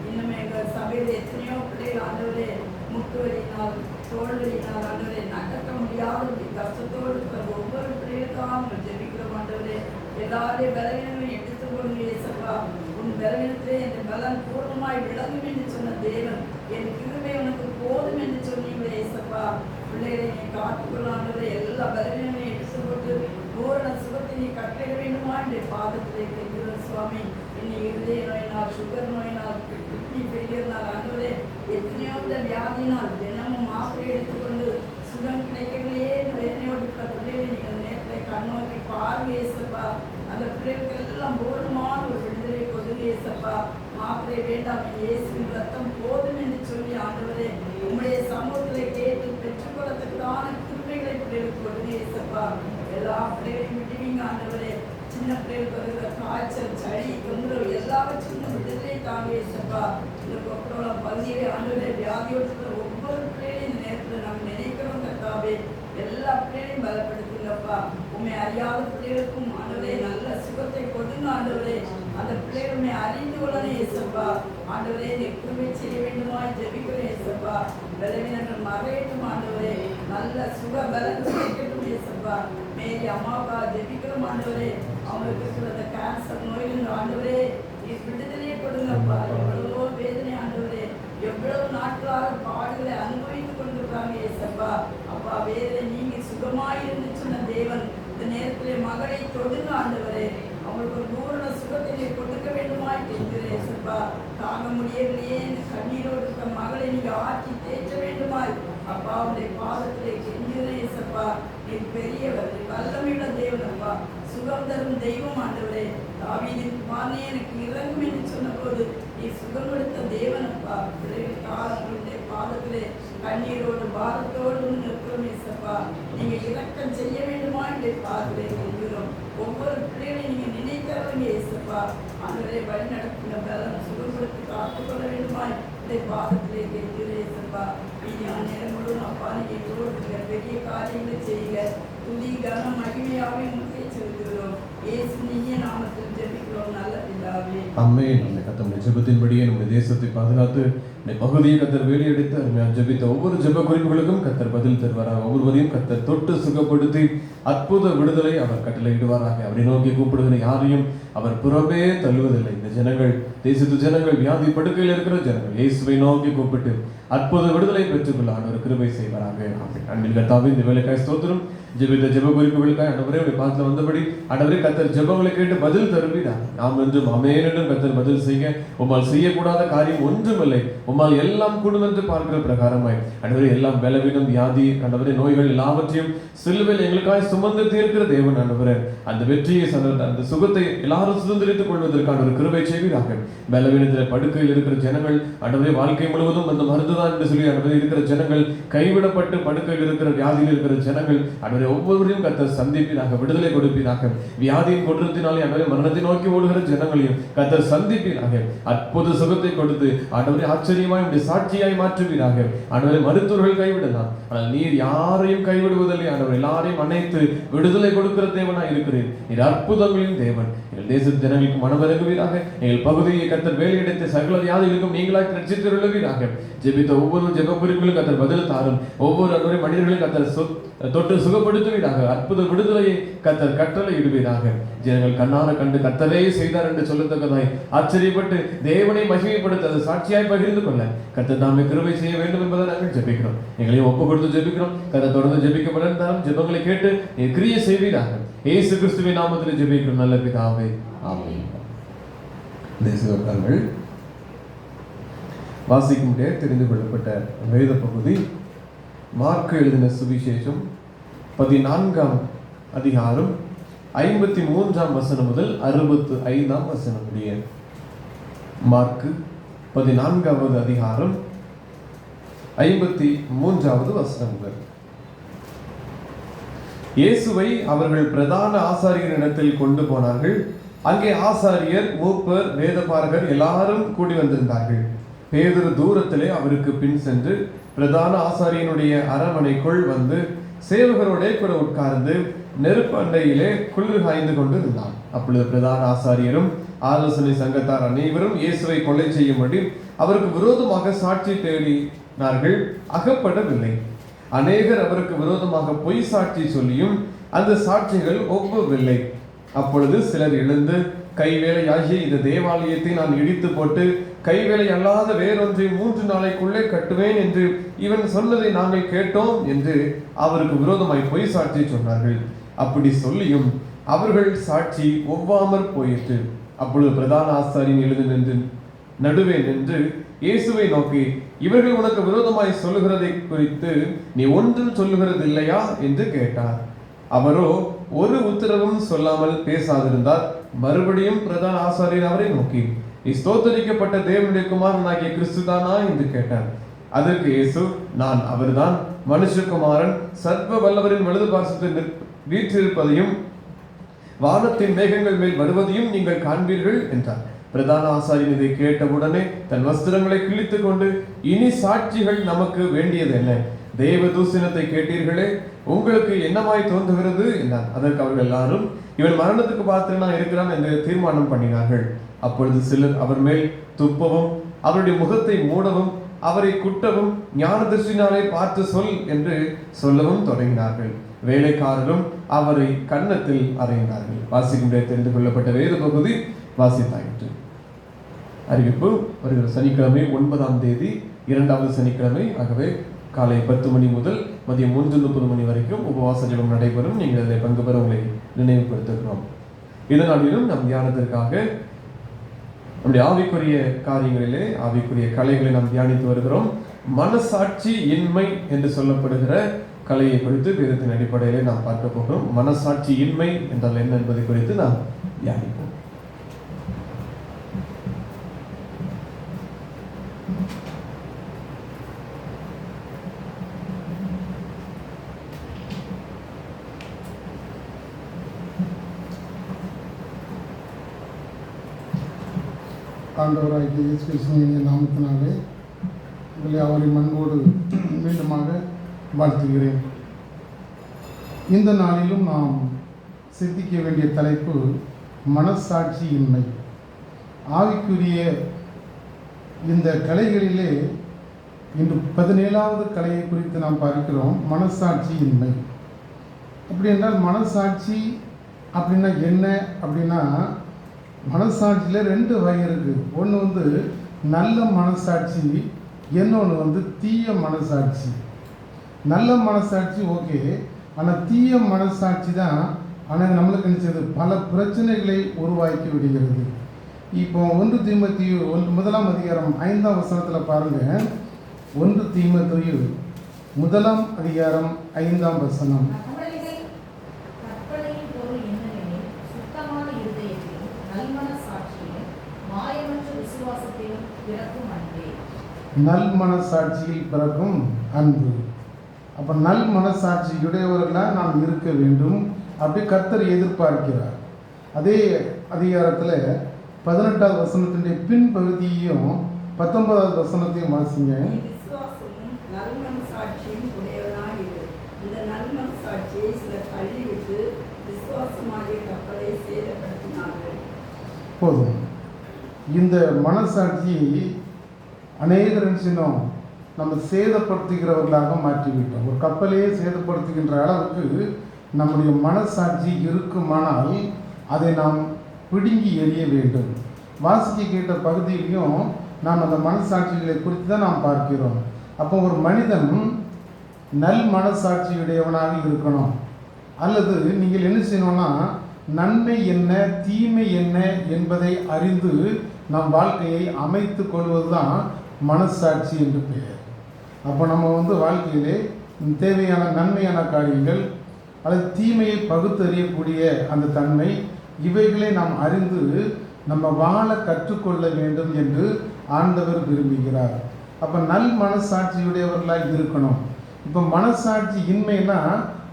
இன்னும் எங்க சபையில எத்தனையோ பிள்ளைகள் ஆண்டவரே முட்டு வலியினால் தோல் வலியினால் ஆண்டவரே நகர்த்த முடியாத கஷ்டத்தோடு இருக்கிற ஒவ்வொரு பிள்ளைகளுக்காக ஜெபிக்கிறோம் ஆண்டவரே. எல்லாருடைய பலவீனங்களையும் எடுத்துக் கொள்ளுங்க ஏசப்பா. உன் பலவீனத்திலே என் பலன் பூர்ணமாய் விளங்கும் என்று சொன்ன தேவன் என் கிருபை உனக்கு போதும் என்று சொன்னீங்களே ஏசப்பா. பிள்ளைகளை நீ காத்துக்கொள்ள ஆண்டவரே. எல்லா பலவீனங்களையும் எடுத்து போட்டு பூரண சுகத்தை நீ கட்டளை வேண்டுமா என்ற பாதத்திலே கெஞ்சுகிறோம் சுவாமி. இன்னி இருதய நோயினால், சுகர் நோயினால், கிட்னி ஃபெயிலியர்னால் ஆண்டவரே எத்தனையோ வியாதியினால் தினமும் மாத்திரை எடுத்துக்கொண்டு சுகம் கிடைக்கவில்லையே வேதனையோடு இருக்கிற பிள்ளைகளை நீங்கள் நேரத்தில் கண்ணோக்கி பாருங்க ஏசப்பா. அந்த பிள்ளைகளுக்கு எல்லாம் பூர்ணமான ஒரு விடுதலை கொடுங்க ஏசப்பா. மாத்திரை வேண்டாம், இயேசுவின் ரத்தம் போதும் என்று சொல்லி ஆண்டவரே உங்களுடைய சமூகத்திலே கேட்டு பெற்றுக்கொள்ளத்தக்கதான கிருபைகளை பிள்ளைகளுக்கு கொடுங்க ஏசப்பா. எல்லா பிள்ளைகளையும் விடுவீங்க ஆண்டவரே. சின்ன பிள்ளைகளுக்கு வருகிற காய்ச்சல், சளி, தொந்தரவு எல்லாவற்றும் விடுதலை தாங்க ஏசப்பா. இந்த கொரோனா பகுதியிலே ஆண்டவரே வியாதியோடு இருக்கிற ஒவ்வொரு பிள்ளைகளையும் இந்த நேரத்தில் நாங்கள் நினைக்கிறோம் கர்த்தாவே. எல்லா பிள்ளைகளையும் பலப்படுத்துங்கப்பா. உண்மை அறியாத பிள்ளைகளுக்கும் ஆண்டவரே நல்ல சுகத்தை கொடுங்க ஆண்டவரே. அந்த பிள்ளைகளுமே அறிந்து கொள்ளணும் ஏசப்பா. ஆண்டவரே கிருபை செய்ய வேண்டுமாய் ஜெபிக்கிறேன் ஏசப்பா. பலவீனங்கள் மறையட்டும் ஆண்டவரே. நல்ல சுக பலன் கிடைக்கட்டும் ஏசப்பா. மேரி அம்மாவுக்கா ஜெபிக்கிறோம் ஆண்டவரே. அவங்களுக்கு இருக்கிற கேன்சர் நோயிலிருந்து ஆண்டவரே விடுதலையை கொடுங்கப்பா. எவ்வளவோ வேதனை ஆண்டவரே, எவ்வளவு நாட்களாக பாடுகளை அனுபவித்துக் கொண்டிருக்காங்க ஏசப்பா. அப்பா வேதனை நீங்க சுகமாயிருந்து சொன்ன தேவன் இந்த நேரத்திலே மகளை தொடுங்க ஆண்டவரே. அவங்களுக்கு ஒரு பூரண சுகத்தை கொடுக்க வேண்டுமாய் கேட்கிறேன் ஏசப்பா. தாங்க முடியவில்லையே இந்த கண்ணீரோடு இருக்கிற மகளை நீங்க ஆட்சி தேற்ற வேண்டுமாய் அப்பா அவருடைய பாதத்திலே கெஞ்சுகிறேன் ஏசப்பா. நீ பெரியவர், வல்லமையுள்ள தேவன் அப்பா, சுகம் தரும் தெய்வம் ஆண்டவரே. தாவீதின் குமாரனே எனக்கு இறங்கும் என்று சொன்ன போது நீ சுகம் கொடுத்த தேவன் அப்பா. பிள்ளைகள் காலங்களுடைய பாதத்திலே கண்ணீரோடு பாரத்தோடு நிற்கிறோம் ஏசப்பா. நீங்க இரக்கம் செய்ய வேண்டுமா என்று பாதத்திலே கெஞ்சுகிறோம். ஒவ்வொரு பிள்ளைகளையும் நீங்க நினைக்கிறவங்க ஏசப்பா. ஆண்டவரே வழி நடத்துங்க, பலன் சுகம் கொடுத்து காத்துக்கொள்ள வேண்டுமாய் பாதத்திலே கெஞ்சுகிறேன் ஏசப்பா. நேரம் முழுவதும் அப்பா நீங்க எங்களோடு பெரிய காரியங்களை செய்யுங்க. துதி கனம் மகிமையாவே முன்னே செலுத்துகிறோம். இயேசு நீங்க நாமத்தில் ஜெபிக்கிறோம் நல்ல பிதாவே. ஆமென். கர்த்தருடைய ஜெபத்தின்படியே நம்முடைய தேசத்தை பாதுகாத்து இந்த பகுதியை கர்த்தர் வேலையெடுத்து அருமையாக ஜெபித்த ஒவ்வொரு ஜெப குறிப்புகளுக்கும் கர்த்தர் பதில் தருவாராக. ஒவ்வொருவரையும் கர்த்தர் தொட்டு சுகப்படுத்தி அற்புத விடுதலை அவர் கட்டளையிடுவாராக. அவரை நோக்கி கூப்பிடுகிற யாரையும் அவர் புறமே தள்ளுவதில்லை. இந்த ஜனங்கள், தேசத்து ஜனங்கள், வியாதி படுக்கையில் இருக்கிற ஜனங்கள் இயேசுவை நோக்கி கூப்பிட்டு அற்புத விடுதலை பெற்றுக்கொள்ள ஆண்டவர் கிருபை செய்வாராக. அன்பில் கர்த்தாவே இந்த வேலைக்காய் ஸ்தோத்திரம். ஜெபித்த ஜெப குறிப்புகளுக்காய் ஆண்டவரே உடைய பாதத்தில் வந்தபடி ஆண்டவரே கர்த்தர் ஜெபங்களை கேட்டு பதில் தருவீராக. நாம் என்றும் ஆமென் என்றும் கர்த்தர் பதில் செய்ய உம்மால் செய்யக்கூடாத காரியம் ஒன்றுமில்லை. உம்மால் எல்லாம் கூடும் என்று பார்க்கிற பிரகாரமாய் ஆண்டவரே எல்லாம் பலவீனம், வியாதி, ஆண்டவரே நோய்கள் எல்லாவற்றையும் சிலுவையில் எங்களுக்காய் சுமந்து தீர்க்கிற தேவன் ஆண்டவரே அந்த வெற்றியை அந்த சுகத்தை எல்லாரும் சுதந்திரித்துக் கொள்வதற்கான ஒரு கிருபை செய்வீராக. பலவீனத்தில் படுக்கையில் இருக்கிற ஜனங்கள் ஆண்டவரே வாழ்க்கை முழுவதும் அந்த மருந்துதான் என்று சொல்லி ஆண்டவரே இருக்கிற ஜனங்கள், கைவிடப்பட்டு படுக்கையில் இருக்கிற வியாதியில் இருக்கிற ஜனங்கள் ஆண்டவரே ஒவ்வொருவரையும் கர்த்தர் சந்திப்பீராக, விடுதலை கொடுப்பீராக. வியாதியின் கொன்றத்தினாலே ஆண்டவரே மரணத்தை நோக்கி ஓடுகிற ஜனங்களையும் கர்த்தர் சந்திப்பீராக. அற்புத சுகத்தை கொடுத்து ஆண்டவரே ஆச்சரியமாய் உடைய சாட்சியாய் மாற்றுவீராக. ஆண்டவரே மருத்துவர்கள் கைவிடலாம், ஆனால் நீர் யாரையும் கைவிடுவதில்லை ஆண்டவர். எல்லாரையும் அணைத்து விடுதலை கொடுக்கிற தேவனாய் இருக்கிறீர். நீர் அற்புதங்களின் தேவன். எங்கள் தேசத்து ஜனங்களுக்கு மனமிறங்குவீராக. எங்கள் பகுதியை கர்த்தர் வேலையெடுத்த சகல வியாதிகளுக்கும் நீங்களாய் ரட்சித்தருளுவீராக. ஜெபித்த ஒவ்வொரு ஜெப குறிப்புகளும் கர்த்தர் பதில் தாரும். ஒவ்வொரு அன்றைய மனிதர்களையும் கர்த்தர் தொட்டு சுகப்படுத்துவீராக. அற்புத விடுதலையை கர்த்தர் கட்டளை இடுவீராக. ஜனங்கள் கண்ணார கண்டு கர்த்தரே செய்தார் என்று சொல்லத்தக்கதாய் ஆச்சரியப்பட்டு தேவனை மகிமைப்படுத்த அது சாட்சியாய் பகிர்ந்து கொள்ள கர்த்தர் நாமே கிருபை செய்ய வேண்டும் என்பதை நாங்கள் ஜெபிக்கிறோம். எங்களையும் ஒப்பு கொடுத்து ஜெபிக்கிறோம். கர்த்தர் தொடர்ந்து ஜெபிக்கப்பட்டாலும் ஜெபங்களை கேட்டு கிரியை செய்வீராக. இயேசு கிறிஸ்துவின் நாமத்தில் ஜெபிக்கிறோம் நல்ல பிதாவே, ஆமென். தேசங்கள் வாசிக்கும் தெரிந்து கொள்ளப்பட்ட வேத பகுதி மார்க்கு எழுதின சுவிசேஷம் 14ஆம் அதிகாரம் 53ஆம் வசனம் முதல் 65ஆம் வசனம் முடிய. மார்க்கு 14வது அதிகாரம் 53வது வசனம் முதல். இயேசுவை அவர்கள் பிரதான ஆசாரியரிடத்தில் கொண்டு போனார்கள். அங்கே ஆசாரியர், மூப்பர், வேதபாரகர் எல்லாரும் கூடி வந்திருந்தார்கள். பேதுரு தூரத்திலே அவருக்கு பின் சென்று பிரதான ஆசாரியனுடைய அரமனைக்குள் வந்து சேவகரோட கூட உட்கார்ந்து நெருப்பு அண்டையிலே குளிர் காய்ந்து கொண்டு இருந்தான். அப்பொழுது பிரதான ஆசாரியரும் ஆலோசனை சங்கத்தார் அனைவரும் இயேசுவை கொலை செய்யும்படி அவருக்கு விரோதமாக சாட்சி தேடினார்கள். அகப்படவில்லை. அநேகர் அவருக்கு விரோதமாக பொய் சாட்சி சொல்லியும் அந்த சாட்சிகள் ஒவ்வொருவில்லை. அப்பொழுது சிலர் எழுந்து, கைவேலையாகிய இந்த தேவாலயத்தை நான் இடித்து போட்டு கைவேலை அல்லாத வேறொன்றை 3 நாளைக்குள்ளே கட்டுவேன் என்று இவன் சொன்னதை நாங்கள் கேட்டோம் என்று அவருக்கு விரோதமாய் பொய் சாட்சி சொன்னார்கள். அப்படி சொல்லியும் அவர்கள் சாட்சி ஒவ்வாமற் போயிற்று. அப்பொழுது பிரதான ஆசாரியன் எழுந்து நின்று நடுவே நின்று இயேசுவை நோக்கி, இவர்கள் உனக்கு விரோதமாய் சொல்லுகிறதை குறித்து நீ ஒன்றும் சொல்லுகிறது இல்லையா என்று கேட்டார். அவரோ ஒரு உத்தரவும் சொல்லாமல் பேசாதிருந்தார். மறுபடியும் பிரதான ஆசாரியர் அவரை நோக்கி, நீ ஸ்தோத்தரிக்கப்பட்ட தேவனுடைய குமாரனாகிய கிறிஸ்துதானா என்று கேட்டார். அதற்கு இயேசு, நான் அவர்தான். மனுஷகுமாரன் சர்வ வல்லவரின் வலது பார்சத்தில் வீற்றிருப்பதையும் வானத்தின் மேகங்கள் மேல் வருவதையும் நீங்கள் காண்பீர்கள் என்றார். பிரதான ஆசாரியன் இதை கேட்டவுடனே தன் வஸ்திரங்களை கிழித்துக் கொண்டு, இனி சாட்சிகள் நமக்கு வேண்டியது என்ன? தேவ தூசணத்தை கேட்டீர்களே, உங்களுக்கு என்னமாய் தோன்றுகிறது என்றார். அதற்கு அவர்கள் எல்லாரும், இவன் மரணத்துக்கு பாத்திரனா இருக்கிறான் என்று தீர்மானம் பண்ணினார்கள். அப்பொழுது சிலர் அவர் மேல் துப்பவும் அவருடைய முகத்தை மூடவும் அவரை குட்டவும் ஞான திருஷ்டினாலே பார்த்து சொல் என்று சொல்லவும் தொடங்கினார்கள். வேலைக்காரரும் அவரை கன்னத்தில் அறைந்தார்கள். வாசிக்கும்படியாக தெரிந்து கொள்ளப்பட்ட வேத பகுதி வாசித்தாயிற்று. அறிவிப்பு: வருகிற சனிக்கிழமை 9ஆம் தேதி 2வது சனிக்கிழமை. ஆகவே காலை 10 மணி முதல் மதியம் 3:30 மணி வரைக்கும் உபவாச ஜெபம் நடைபெறும். நீங்கள் அதில் பங்கு பெற உங்களை நினைவுபடுத்துகிறோம். இதனாலும் நம் தியானத்திற்காக நம்முடைய ஆவிக்குரிய காரியங்களிலே ஆவிக்குரிய கலைகளை நாம் தியானித்து வருகிறோம். மனசாட்சி இன்மை என்று சொல்லப்படுகிற கலையை குறித்து வேதத்தின் அடிப்படையிலே நாம் பார்க்க போகிறோம். மனசாட்சி இன்மை என்றால் என்ன என்பதை குறித்து நாம் தியானிப்போம். ஆண்டவராகிய இயேசு கிறிஸ்துவின் நாமத்தினாலே உங்களை அவரின் அன்போடு மீண்டுமாக வாழ்த்துகிறேன். இந்த நாளிலும் நாம் சிந்திக்க வேண்டிய தலைப்பு மனசாட்சியின்மை. ஆவிக்குரிய இந்த கலைகளிலே இன்று 17வது கலையை குறித்து நாம் பார்க்கிறோம், மனசாட்சியின்மை. அப்படி என்றால் மனசாட்சி அப்படின்னா என்ன அப்படின்னா, மனசாட்சியில் 2 வகை இருக்குது. ஒன்று நல்ல மனசாட்சி, இன்னொன்று தீய மனசாட்சி. நல்ல மனசாட்சி ஓகே, ஆனால் தீய மனசாட்சி தான் ஆனால் நம்மளுக்கு நினைச்சது பல பிரச்சனைகளை உருவாக்கி விடுகிறது. இப்போ 1 தீமோத்தேயு 1ஆம் அதிகாரம் 5ஆம் வசனத்தில் பாருங்கள். 1 தீமோத்தேயு 1ஆம் அதிகாரம் 5ஆம் வசனம். நல் மனசாட்சியில் பிறக்கும் அன்பு. அப்போ நல் மனசாட்சியுடையவர்களாக நாம் இருக்க வேண்டும். அப்படி கர்த்தர் எதிர்பார்க்கிறார். அதே அதிகாரத்தில் 18வது வசனத்தினுடைய பின்பகுதியையும் 19வது வசனத்தையும் வாசிங்க. போதும். இந்த மனசாட்சியை அநேகர் சின்னம் நம்ம சேதப்படுத்துகிறவர்களாக மாற்றிவிட்டோம். ஒரு கப்பலையே சேதப்படுத்துகின்ற அளவுக்கு நம்முடைய மனசாட்சி இருக்குமானால் அதை நாம் பிடுங்கி எறிய வேண்டும். வாசிக்க கேட்ட பகுதியிலையும் நாம் அந்த மனசாட்சிகளை குறித்து தான் நாம் பார்க்கிறோம். அப்போ ஒரு மனிதன் நல் மனசாட்சியுடையவனாக இருக்கணும். அல்லது நீங்கள் என்ன செய்யணும்னா, நன்மை என்ன தீமை என்ன என்பதை அறிந்து நம் வாழ்க்கையை அமைத்து கொள்வது தான் மனசாட்சி என்று பெயர். அப்போ நம்ம வாழ்க்கையிலே தேவையான நன்மையான காரியங்கள் அல்லது தீமையை பகுத்தறியக்கூடிய அந்த தன்மை, இவைகளை நாம் அறிந்து நம்ம வாழ கற்றுக்கொள்ள வேண்டும் என்று ஆண்டவர் விரும்புகிறார். அப்போ நல் மனசாட்சியுடையவர்களாக இருக்கணும். இப்போ மனசாட்சி இன்மைனா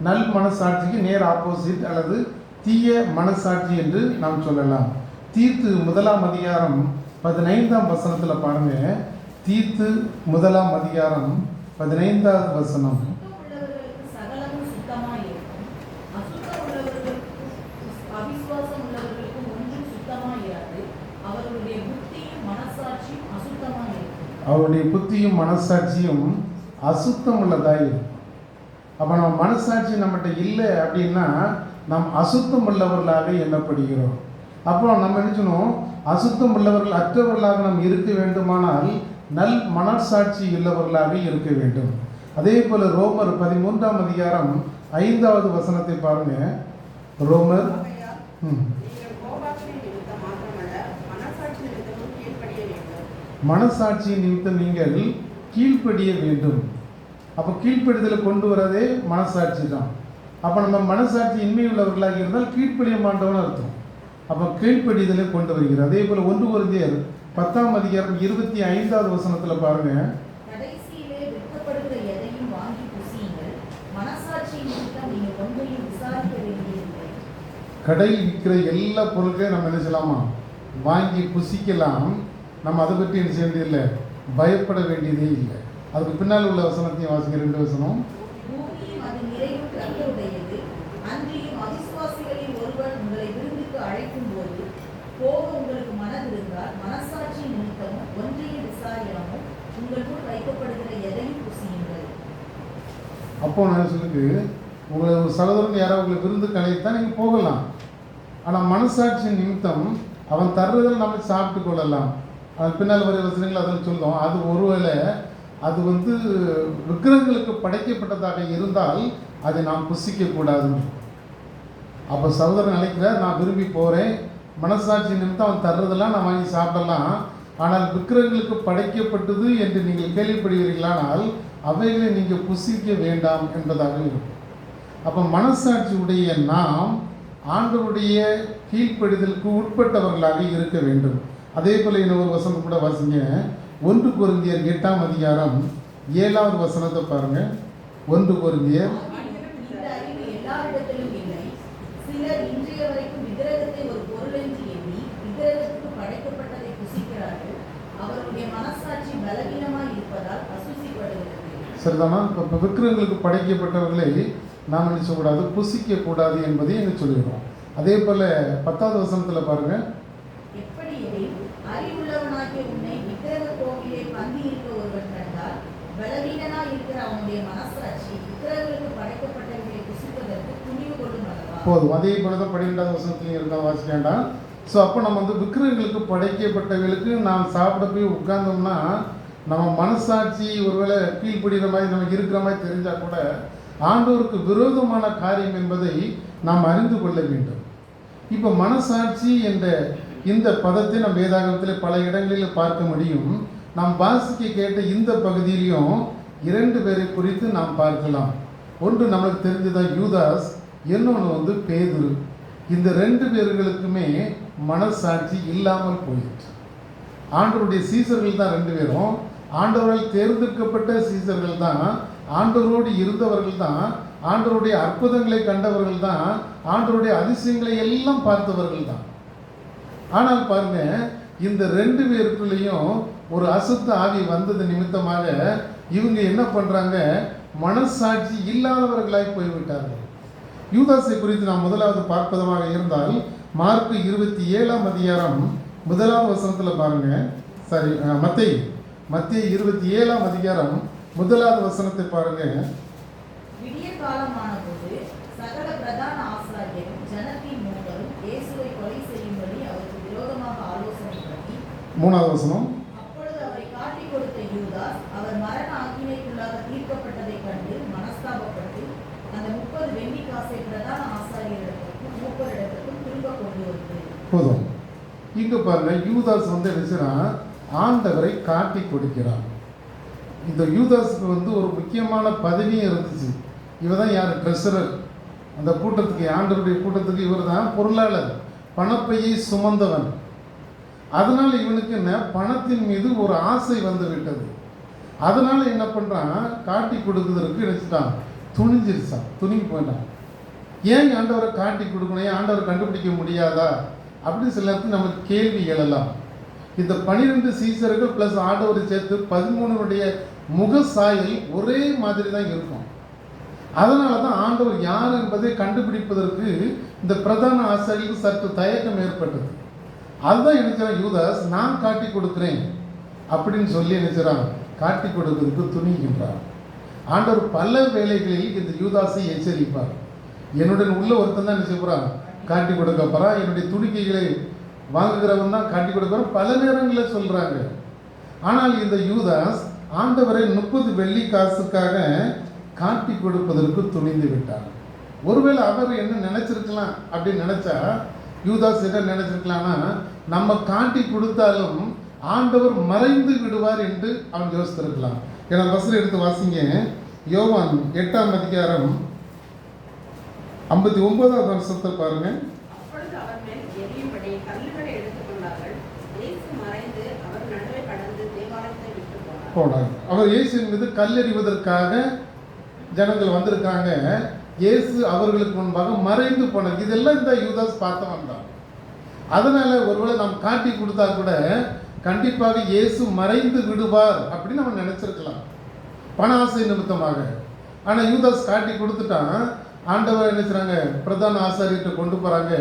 நல் மனசாட்சிக்கு நேர் ஆப்போசிட் அல்லது தீய மனசாட்சி என்று நாம் சொல்லலாம். தீத்து 1ஆம் அதிகாரம் 15ஆம் வசனத்தில் பாருங்க. தீத்து 1ஆம் அதிகாரம் 15வது வசனம். உள்ளவர்களுக்கு சகலமும் சுத்தமாயிருக்கும், அசுத்தம் உள்ளவர்களுக்கு அவிசுவாசம் உள்ளவர்களுக்கும் ஒன்றும் சுத்தமாயிராது. அவர்களுடைய புத்தியும் மனசாட்சியும் அசுத்தமாயிருக்கும். அவருடைய புத்தியும் மனசாட்சியும் அசுத்தம் உள்ளதாக இருக்கும். அப்போ நம்ம மனசாட்சி நம்மகிட்ட இல்லை அப்படின்னா நாம் அசுத்தம் உள்ளவர்களாக எண்ணப்படுகிறோம். அப்புறம் நம்ம நினைச்சணும், அசுத்தம் உள்ளவர்கள் அற்றவர்களாக நாம் இருக்க வேண்டுமானால் நல் மனசாட்சி உள்ளவர்களாக இருக்க வேண்டும். அதே போல் ரோமர் 13ஆம் அதிகாரம் 5வது வசனத்தை பாருங்க. ரோமர் ஆகையால் நீங்கள் கோபாக்கினை நிமித்தம் மாத்திரமல்ல, மனசாட்சி நிமித்தமும் கீழ்ப்படிய வேண்டும். மனசாட்சி நிமித்தம் நீங்கள் கீழ்ப்படிய வேண்டும். அப்போ கீழ்ப்படிதலை கொண்டு வரதே மனசாட்சி தான். அப்போ நம்ம மனசாட்சி இன்மை உள்ளவர்களாக இருந்தால் கீழ்ப்படிய மாட்டோம்னு அர்த்தம். அப்போ கீழ்ப்படிதலை கொண்டு வருகிறது. அதே போல் 1 கொரிந்தியர் 10ஆம் அதிகாரம் 25வது வசனத்தில் பாருங்க. கடைசியிலே விற்கப்படுகிற எதையும் வாங்கி புசியுங்கள், மனசாட்சி நிமித்தம் நீங்கள் ஒன்றையும் விசாரிக்க வேண்டியதில்லை. கடையில் விற்கிற எல்லா பொருட்களையும் நம்ம என்ன செய்யலாமா, வாங்கி புசிக்கலாம். நம்ம அதை பற்றி என்ன செய்ய வேண்டியதில்லை, பயப்பட வேண்டியதே இல்லை. அதுக்கு பின்னால் உள்ள வசனத்தையும் வாசிங்க. 2 வசனம். பூமியும் அது நிறைவும் கர்த்தருடையது. அன்றியும் அவிசுவாசிகளில் ஒருவர் உங்களை விருந்துக்கு அழைக்கும் போது போக உங்களுக்கு மனதிருந்தால் மனசாட்சி நிமித்தமும் ஒன்றையும் விசாரியாமல் உங்கள் முன் வைக்கப்படுகிற எதையும் புசியுங்கள். அப்போ நான் சொல்லுக்கு, உங்களை ஒரு சகோதரன் யாராவது உங்களை விருந்துக்கு அழைத்தா நீங்கள் போகலாம். ஆனால் மனசாட்சி நிமித்தம் அவன் தர்றதில் நம்ம சாப்பிட்டு கொள்ளலாம். அதன் பின்னால் வர வசனங்கள் அதில் சொல்லுவோம். அது ஒருவேளை அது விக்கிரகங்களுக்கு படைக்கப்பட்டதாக இருந்தால் அதை நாம் புசிக்கக்கூடாது. அப்போ சகோதரன் நினைக்கிறார், நான் விரும்பி போகிறேன், மனசாட்சி நிமித்தம் அவன் தர்றதெல்லாம் நான் வாங்கி சாப்பிடலாம். ஆனால் விக்கிரகங்களுக்கு படைக்கப்பட்டது என்று நீங்கள் கேள்விப்படுவீர்களானால் அவைகளை நீங்கள் புசிக்க வேண்டாம் என்பதாக இருக்கும். அப்போ மனசாட்சியுடைய நாம் ஆண்டவருடைய கீழ்ப்படிதலுக்கு உட்பட்டவர்களாக இருக்க வேண்டும். அதே போல் இன்னொரு வசனம் கூட வாசிங்க. 1 கொரிந்தியர் 8ஆம் அதிகாரம் 7வது வசனத்தை பாருங்க. 1 கொரிந்தியர். இந்த அறிவு எல்லாரிடத்திலும் இல்லை. சிலர் இன்றைய வரைக்கும் விக்கிரகத்தை ஒரு பொருள் என்று எண்ணி விக்கிரகத்துக்கு படைக்கப்பட்டதை புசிக்கிறார்கள். அவருடைய மனசாட்சி பலவீனமாய் இருப்பதால் அசுசிப்படுகிறது. சரிதானா? இப்போ விக்கிரகங்களுக்கு படைக்கப்பட்டவர்களை நாம் என்ன செய்யக்கூடாது, புசிக்கக்கூடாது என்பதை என்ன சொல்லிடுறோம். அதே போல் 10வது வசனத்தில் பாருங்க. எப்படியெனில் அறிவுள்ளவனாகிய உன்னை விக்கிரக கோவிலே பந்தி இருக்க ஒருவன் கண்டால் பலவீனனாய் இருக்கிற அவனுடைய மனசாட்சி விக்கிரகங்களுக்கு படைக்கப்பட்டவர்களை புசிப்பதற்கு துணிவு கொள்ளும் அல்லவா? போதும். அதே போல தான் 12வது வசனத்துலையும் இருந்தால் வாசிக்க வேண்டாம். ஸோ அப்போ நம்ம விக்கிரகங்களுக்கு படைக்கப்பட்டவர்களுக்கு நாம் சாப்பிட போய் உட்கார்ந்தோம்னா நம்ம மனசாட்சி ஒருவேளை கீழ்ப்படுகிற மாதிரி நமக்கு இருக்கிற மாதிரி தெரிஞ்சால் கூட ஆண்டவருக்கு விரோதமான காரியம் என்பதை நாம் அறிந்து கொள்ள வேண்டும். இப்போ மனசாட்சி என்ற இந்த பதத்தை நம் வேதாகமத்தில் பல இடங்களில் பார்க்க முடியும். நாம் வாசிக்க கேட்ட இந்த பகுதியிலையும் 2 பேரை குறித்து நாம் பார்க்கலாம். ஒன்று நமக்கு தெரிஞ்சதான் யூதாஸ், இன்னொன்று பேதுரு. இந்த 2 பேர்களுக்குமே மனசாட்சி இல்லாமல் போயிற்று. ஆண்டவருடைய சீசர்கள் தான் 2 பேரும். ஆண்டவரால் தேர்ந்தெடுக்கப்பட்ட சீசர்கள் தான், ஆண்டவரோடு இருந்தவர்கள் தான், ஆண்டவருடைய அற்புதங்களை கண்டவர்கள் தான், ஆண்டவருடைய அதிசயங்களை எல்லாம் பார்த்தவர்கள் தான். ஆனால் பாருங்க, இந்த 2 பேருக்குள்ளேயும் ஒரு அசுத்த ஆவி வந்தது நிமித்தமாக இவங்க என்ன பண்ணுறாங்க, மனசாட்சி இல்லாதவர்களாய் போய்விட்டார்கள். யூதாசை குறித்து நாம் முதலாவது பார்ப்பதமாக இருந்தால் மார்க்கு 27ஆம் அதிகாரம் 1வது வசனத்தில் பாருங்க. சாரி, மத்தேயு 27ஆம் அதிகாரம் 1வது வசனத்தை பாருங்க. விடிய காலமான போது சகல பிரதான ஆசாரியரும் ஜனத்தின் மூப்பரும் இயேசுவை கொலை செய்யும்படி அவருக்கு விரோதமாக ஆலோசனை பண்ணி 3வது வசனம். அப்பொழுது அவரை காட்டிக் கொடுத்த யூதாஸ் அவர் மரண ஆக்கினைக்குள்ளாக தீர்க்கப்பட்டதைக் கண்டு மனஸ்தாபப்பட்டு அந்த 30 வெள்ளி காசை பிரதான ஆசாரியரிடத்திற்கும் மூப்பரிடத்திற்கும் திரும்ப கொண்டு வந்து. போதும். இங்கே பாருங்க, யூதாஸ் என்ன செய்றான், ஆண்டவரை காட்டி கொடுக்கிறான். இந்த யூதாஸுக்கு ஒரு முக்கியமான பதவியும் இருந்துச்சு. இவர் தான் யார், ட்ரெஸரர். அந்த கூட்டத்துக்கு, ஆண்டவருடைய கூட்டத்துக்கு இவர் தான் பொருளாளர், பணப்பையை சுமந்தவன். அதனால் இவனுக்கு என்ன, பணத்தின் மீது ஒரு ஆசை வந்து விட்டது. அதனால் என்ன பண்ணுறான், காட்டி கொடுக்குறதுக்கு நினச்சிட்டான், துணிஞ்சு போயிட்டான். ஏன் ஆண்டவரை காட்டி கொடுக்கணும், ஏன் ஆண்டவரை கண்டுபிடிக்க முடியாதா அப்படின்னு சில நேரத்தில் நமக்கு கேள்வி எழலாம். இந்த 12 சீசர்கள் ப்ளஸ் ஆண்டவரை சேர்த்து 13 முக சாயல் ஒரே மாதிரி தான் இருக்கும். அதனால தான் ஆண்டவர் யார் என்பதை கண்டுபிடிப்பதற்கு இந்த பிரதான ஆசாரியர்களுக்கு சற்று தயக்கம் ஏற்பட்டது. அதுதான் நினைச்சான் யூதாஸ், நான் காட்டி கொடுக்குறேன் அப்படின்னு சொல்லி நினைச்சான், காட்டி கொடுக்கிறதுக்கு துணிகின்றான். ஆண்டவர் பல வேளைகளில் இந்த யூதாஸை எச்சரிப்பார். என்னுடன் உள்ள ஒருத்தன் தான் நினைச்சுக்கிறான் காட்டி கொடுக்க போகிறான், என்னுடைய துணிக்கைகளை வாங்குகிறவன் தான் காட்டி கொடுக்குறான், பல நேரங்களில் சொல்கிறாங்க. ஆனால் இந்த யூதாஸ் ஆண்டவரை 30 வெள்ளி காசுக்காக காட்டி கொடுப்பதற்கு துணிந்து விட்டார். ஒருவேளை அவர் என்ன நினைச்சிருக்கலாம் அப்படின்னு நினைச்சா, யூதாஸ் என்ன நினைச்சிருக்கலாம்னா, நம்ம காட்டி கொடுத்தாலும் ஆண்டவர் மறைந்து விடுவார் என்று அவன் யோசித்திருக்கலாம். ஏன்னா வசனம் எடுத்து வாசிங்க, யோவான் 8ஆம் அதிகாரம் 59வது வருஷத்தை பாருங்க. அப்பொழுது அவர் மேல் எரியும்படி கல்லுகளை எடுத்துக்கொண்டார்கள். இயேசு மறைந்து அவர் நடுவே கடந்து தேவாலயத்தை விட்டு போனார். அவர் இயேசுவின் மீது கல்லெறிவதற்காக ஜனங்கள் வந்திருக்காங்க. இயேசு அவர்களுக்கு முன்பாக மறைந்து போனார். இதெல்லாம் இந்த யூதாஸ் பார்த்தவன் தான். அதனால ஒருவேளை நாம் காட்டி கொடுத்தா கூட கண்டிப்பாக இயேசு மறைந்து விடுவார் அப்படின்னு நம்ம நினைச்சிருக்கலாம், பண ஆசை நிமித்தமாக. ஆனால் யூதாஸ் காட்டி கொடுத்துட்டான். ஆண்டவர் என்ன செய்றாங்க, பிரதான ஆசாரியர்கிட்ட கொண்டு போகிறாங்க.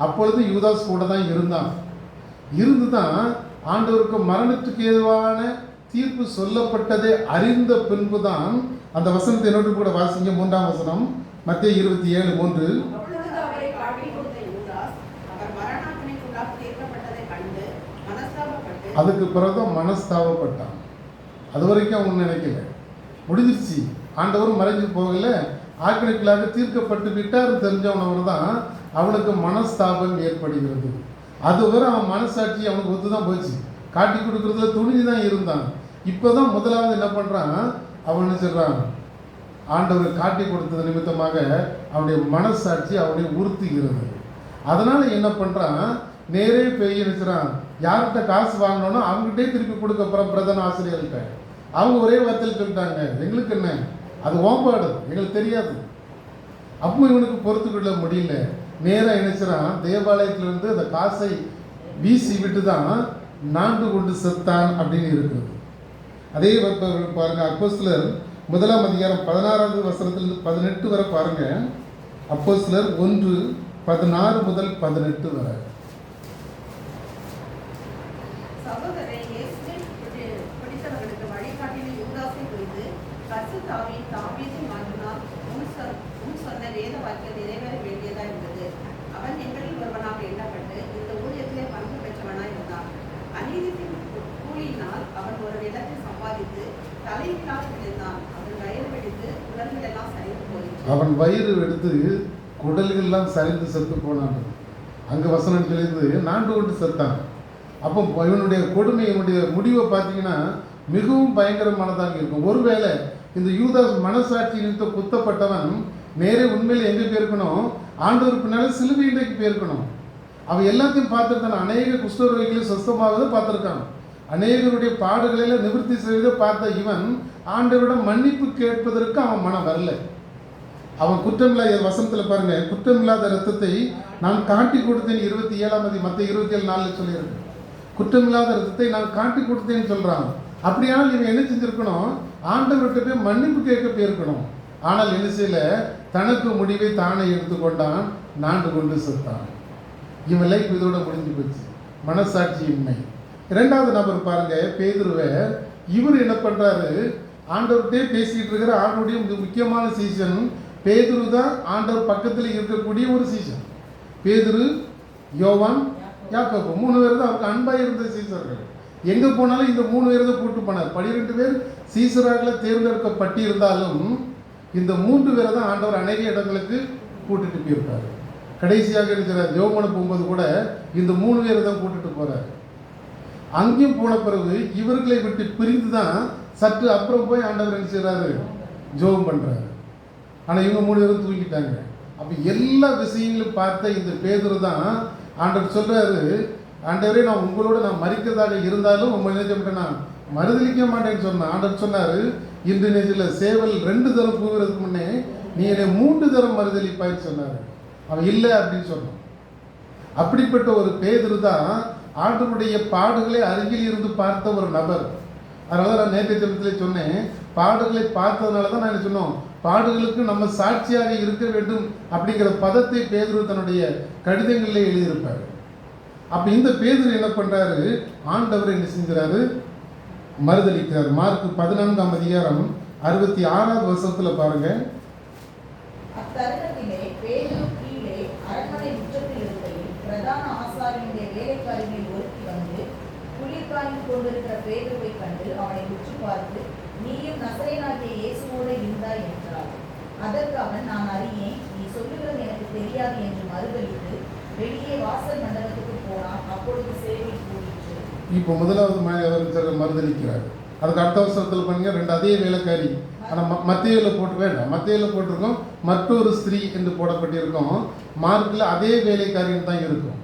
அப்பொழுது யூதாஸ் கூட தான் இருந்து தான் ஆண்டவருக்கு மரணத்துக்கு ஏதுவான தீர்ப்பு சொல்லப்பட்டதை அறிந்த பின்பு தான் அந்த வசனத்தை என்னோடு கூட வாசிங்க. 3ஆம் வசனம், மத்தேயு 27:3. அப்பொழுது அவரை காட்டி கொடுத்த யூதாஸ் அவர் மரணாக்கினைக்குள்ளாக தீர்க்கப்பட்டதை கண்டு மனஸ்தாபப்பட்டு, அதுக்கு பிறகுதான் மனஸ்தாபப்பட்டான். அது வரைக்கும் அவன் நினைக்கல, முடிஞ்சிருச்சு, ஆண்டவரும் மறைஞ்சு போகல, ஆக்கினைக்குள்ளாக தீர்க்கப்பட்டு விட்டார் தெரிஞ்சவனவர் தான் அவனுக்கு மனஸ்தாபம் ஏற்படுகிறது. அதுவரை அவன் மனசாட்சி அவனுக்கு ஒத்து தான் போச்சு, காட்டி கொடுக்குறதுல துணிஞ்சு தான் இருந்தான். இப்போ தான் முதலாவது என்ன பண்ணுறான், அவன் நினைச்சிடறான், ஆண்டவர் காட்டி கொடுத்தது நிமித்தமாக அவனுடைய மனசாட்சி அவனை உறுத்துகிறது. அதனால் என்ன பண்ணுறான், நேரே போய் நினைச்சிடறான், யார்கிட்ட காசு வாங்கினோன்னா அவங்ககிட்டே திருப்பி கொடுக்க போகிறான் பிரதான ஆசிரியர்கிட்ட. அவங்க ஒரே வார்த்தையில் சொல்லிட்டாங்க, எங்களுக்கு என்ன, அது ஓம்பாடு, எங்களுக்கு தெரியாது. அப்போ இவனுக்கு பொறுத்துக்கொள்ள முடியல. நேராக நினைச்சிடான், தேவாலயத்திலிருந்து அந்த காசை வீசி விட்டு தான் நாண்டு கொண்டு செத்தான் அப்படின்னு இருக்குது. அதே பாருங்க, அப்போஸ்தலர் 1ஆம் அதிகாரம் 16வது வசனத்திலிருந்து 18 வரை பாருங்க. அப்போஸ்தலர் 1:16 முதல் 18 வரை. சகோதரரை இயேசுவை பிடித்தவர்களுக்கு வழிகாட்டின யூதாசை குறித்து பரிசுத்த ஆவி தாவீதின் வாக்கினால் முன் சொன்ன வேத வாக்கியம் நிறைவேற வேண்டியதா இருந்தது. அவன் எங்களில் ஒருவனாக எண்ணப்பட்டு இந்த ஊழியத்திலே பங்கு பெற்றவனாய் இருந்தான். அநீதியின் கூலியினால் அவன் ஒரு நிலத்தை சம்பாதித்து தலையிலாக விழுந்தான். அவன் வயிறு வெடித்து குடல்கள் எல்லாம் சரிந்து போயிற்று. அவன் வயிறு எடுத்து குடல்கள்லாம் சரிந்து செத்து போனான். அங்கே வசனம் சொல்லியிருந்து நாண்டு கொண்டு செத்தான். அப்போ இவனுடைய கொடுமை, இவனுடைய முடிவை பார்த்தீங்கன்னா மிகவும் பயங்கரமானதாக இருக்கும். ஒருவேளை இந்த யூதாஸ் மனசாட்சி நிமித்த குத்தப்பட்டவன் நேரே உண்மையில் எங்கே போயிருக்கணும், ஆண்டவர் பின்னால சிலுவை இன்றைக்கு போயிருக்கணும். அவன் எல்லாத்தையும் பார்த்துருக்கான். அநேக குஷ்டரோகிகளை சொஸ்தமாவதை பார்த்துருக்கான். அநேகருடைய பாடுகளில் நிவர்த்தி செய்வதை பார்த்த இவன் ஆண்டவரிடம் மன்னிப்பு கேட்பதற்கு அவன் மனம் வரல. அவன் குற்றமில்லாத வசனத்தில் பாருங்க, குற்றமில்லாத ரத்தத்தை நான் காட்டி கொடுத்தேன். 27ஆம் அதிகாரம் மத்தேயு 27:4 சொல்லியிருக்கு. குற்றமில்லாத ரத்தத்தை நான் காட்டி கொடுத்தேன்னு சொல்றான். அப்படியானால் இவன் என்ன செஞ்சிருக்கணும், ஆண்டவர்கிட்ட போய் மன்னிப்பு கேட்க போயிருக்கணும். ஆனால் என்ன செய்யல, தனக்கு முடிவை தானே எடுத்துக்கொண்டான், நாண்டு கொண்டு செத்தான். இவன் லைஃப் இதோட முடிஞ்சு போச்சு, மனசாட்சியின்மை. 2வது நபர் பாருங்க, பேதுருவை. இவர் என்ன பண்றாரு, ஆண்டவர்கிட்டே பேசிக்கிட்டு இருக்கிற ஆண்டவருடைய முக்கியமான சீசன் பேதுரு தான். ஆண்டவர் பக்கத்தில் இருக்கக்கூடிய ஒரு சீசன் பேதுரு, யோவான், யாக்கோபு 3 பேர் தான் அவருக்கு அன்பாக இருந்த சீசர்கள். எங்கே போனாலும் இந்த 3 பேர் தான் கூட்டு போனார். 12 பேர் சீசராக தேர்ந்தெடுக்கப்பட்டிருந்தாலும் இந்த 3 பேரை தான் ஆண்டவர் அநேக இடங்களுக்கு கூட்டிட்டு போயிருக்காரு. கடைசியாக இருக்கிற ஜோமனை போகும்போது கூட இந்த 3 பேரை தான் கூட்டிட்டு போறாரு. அங்கேயும் போன பிறகு இவர்களை விட்டு பிரிந்து தான் சற்று அப்புறம் போய் ஆண்டவர் என்ன செய்கிறாரு, ஜோம் பண்ணுறாரு. ஆனால் இவங்க 3 பேரும் தூங்கிட்டாங்க. அப்போ எல்லா விஷயங்களும் பார்த்த இந்த பேதுரு தான் ஆண்டவர் சொல்கிறாரு, ஆண்டவரே நான் உங்களோட நான் மறிக்கிறதாக இருந்தாலும் உங்களை நினைச்ச மாட்டேன், நான் மறுதளிக்க மாட்டேன்னு சொன்னேன். ஆண்டவர் சொன்னார், இன்று நெஞ்சில் சேவல் 2 தரம் கூவுறதுக்கு முன்னே நீ என்னை 3 தரம் மறுதளிப்பாய்ன்னு சொன்னார். அவன் இல்லை அப்படின்னு சொன்னான். அப்படிப்பட்ட ஒரு பேதுரு தான் ஆண்டவருடைய பாடுகளை அருகில் இருந்து பார்த்த ஒரு நபர். அதனால நான் நேற்றைய தினத்திலே சொன்னேன், பாடுகளை பார்த்ததுனால தான் நான் சொன்னோம், பாடுகளுக்கு நம்ம சாட்சியாக இருக்க வேண்டும் அப்படிங்கிற பதத்தை பேதுரு தன்னுடைய கடிதங்களில் எழுதியிருப்பார். அப்போ இந்த பேதுரு என்ன பண்ணுறாரு, ஆண்டவரை என்ன செஞ்சுறாரு, மறுதளிக்கிறார். மார்க் 14ஆம் அதிகாரம் 66வது வசனத்தில் பாருங்க. அத்தருணத்திலே பேதுரு கீழே அரண்மனை முற்றத்தில் இருக்கையில் பிரதான ஆசாரியனுடைய வேலைக்காரிகளில் ஒருத்தி வந்து குளிர்காயில் கொண்டிருக்கிற பேதுருவை கண்டு அவனை உற்று பார்த்து, நீயும் நசரேயனாகிய இயேசுவோடு இருந்தாய் என்றார். அதற்கு அவன், நான் அறியேன், நீ சொல்லுகிறது எனக்கு தெரியாது என்று மறுதளித்து வெளியே வாசல் மண்டபத்துக்கு போனான். அப்பொழுது சேவை கூடிற்று. இப்போ முதலாவது மறுதளிக்கிறார். அதுக்கு அடுத்த அவசரத்தில் பண்ணுங்க, 2 அதே வேலைக்காரி. ஆனால் மத்தியில் போட்டு வேண்டாம், மத்தியில் போட்டிருக்கோம் மற்றொரு ஸ்திரீ என்று போடப்பட்டிருக்கோம். மார்க்கில் அதே வேலைக்காரின்னு தான் இருக்கும்.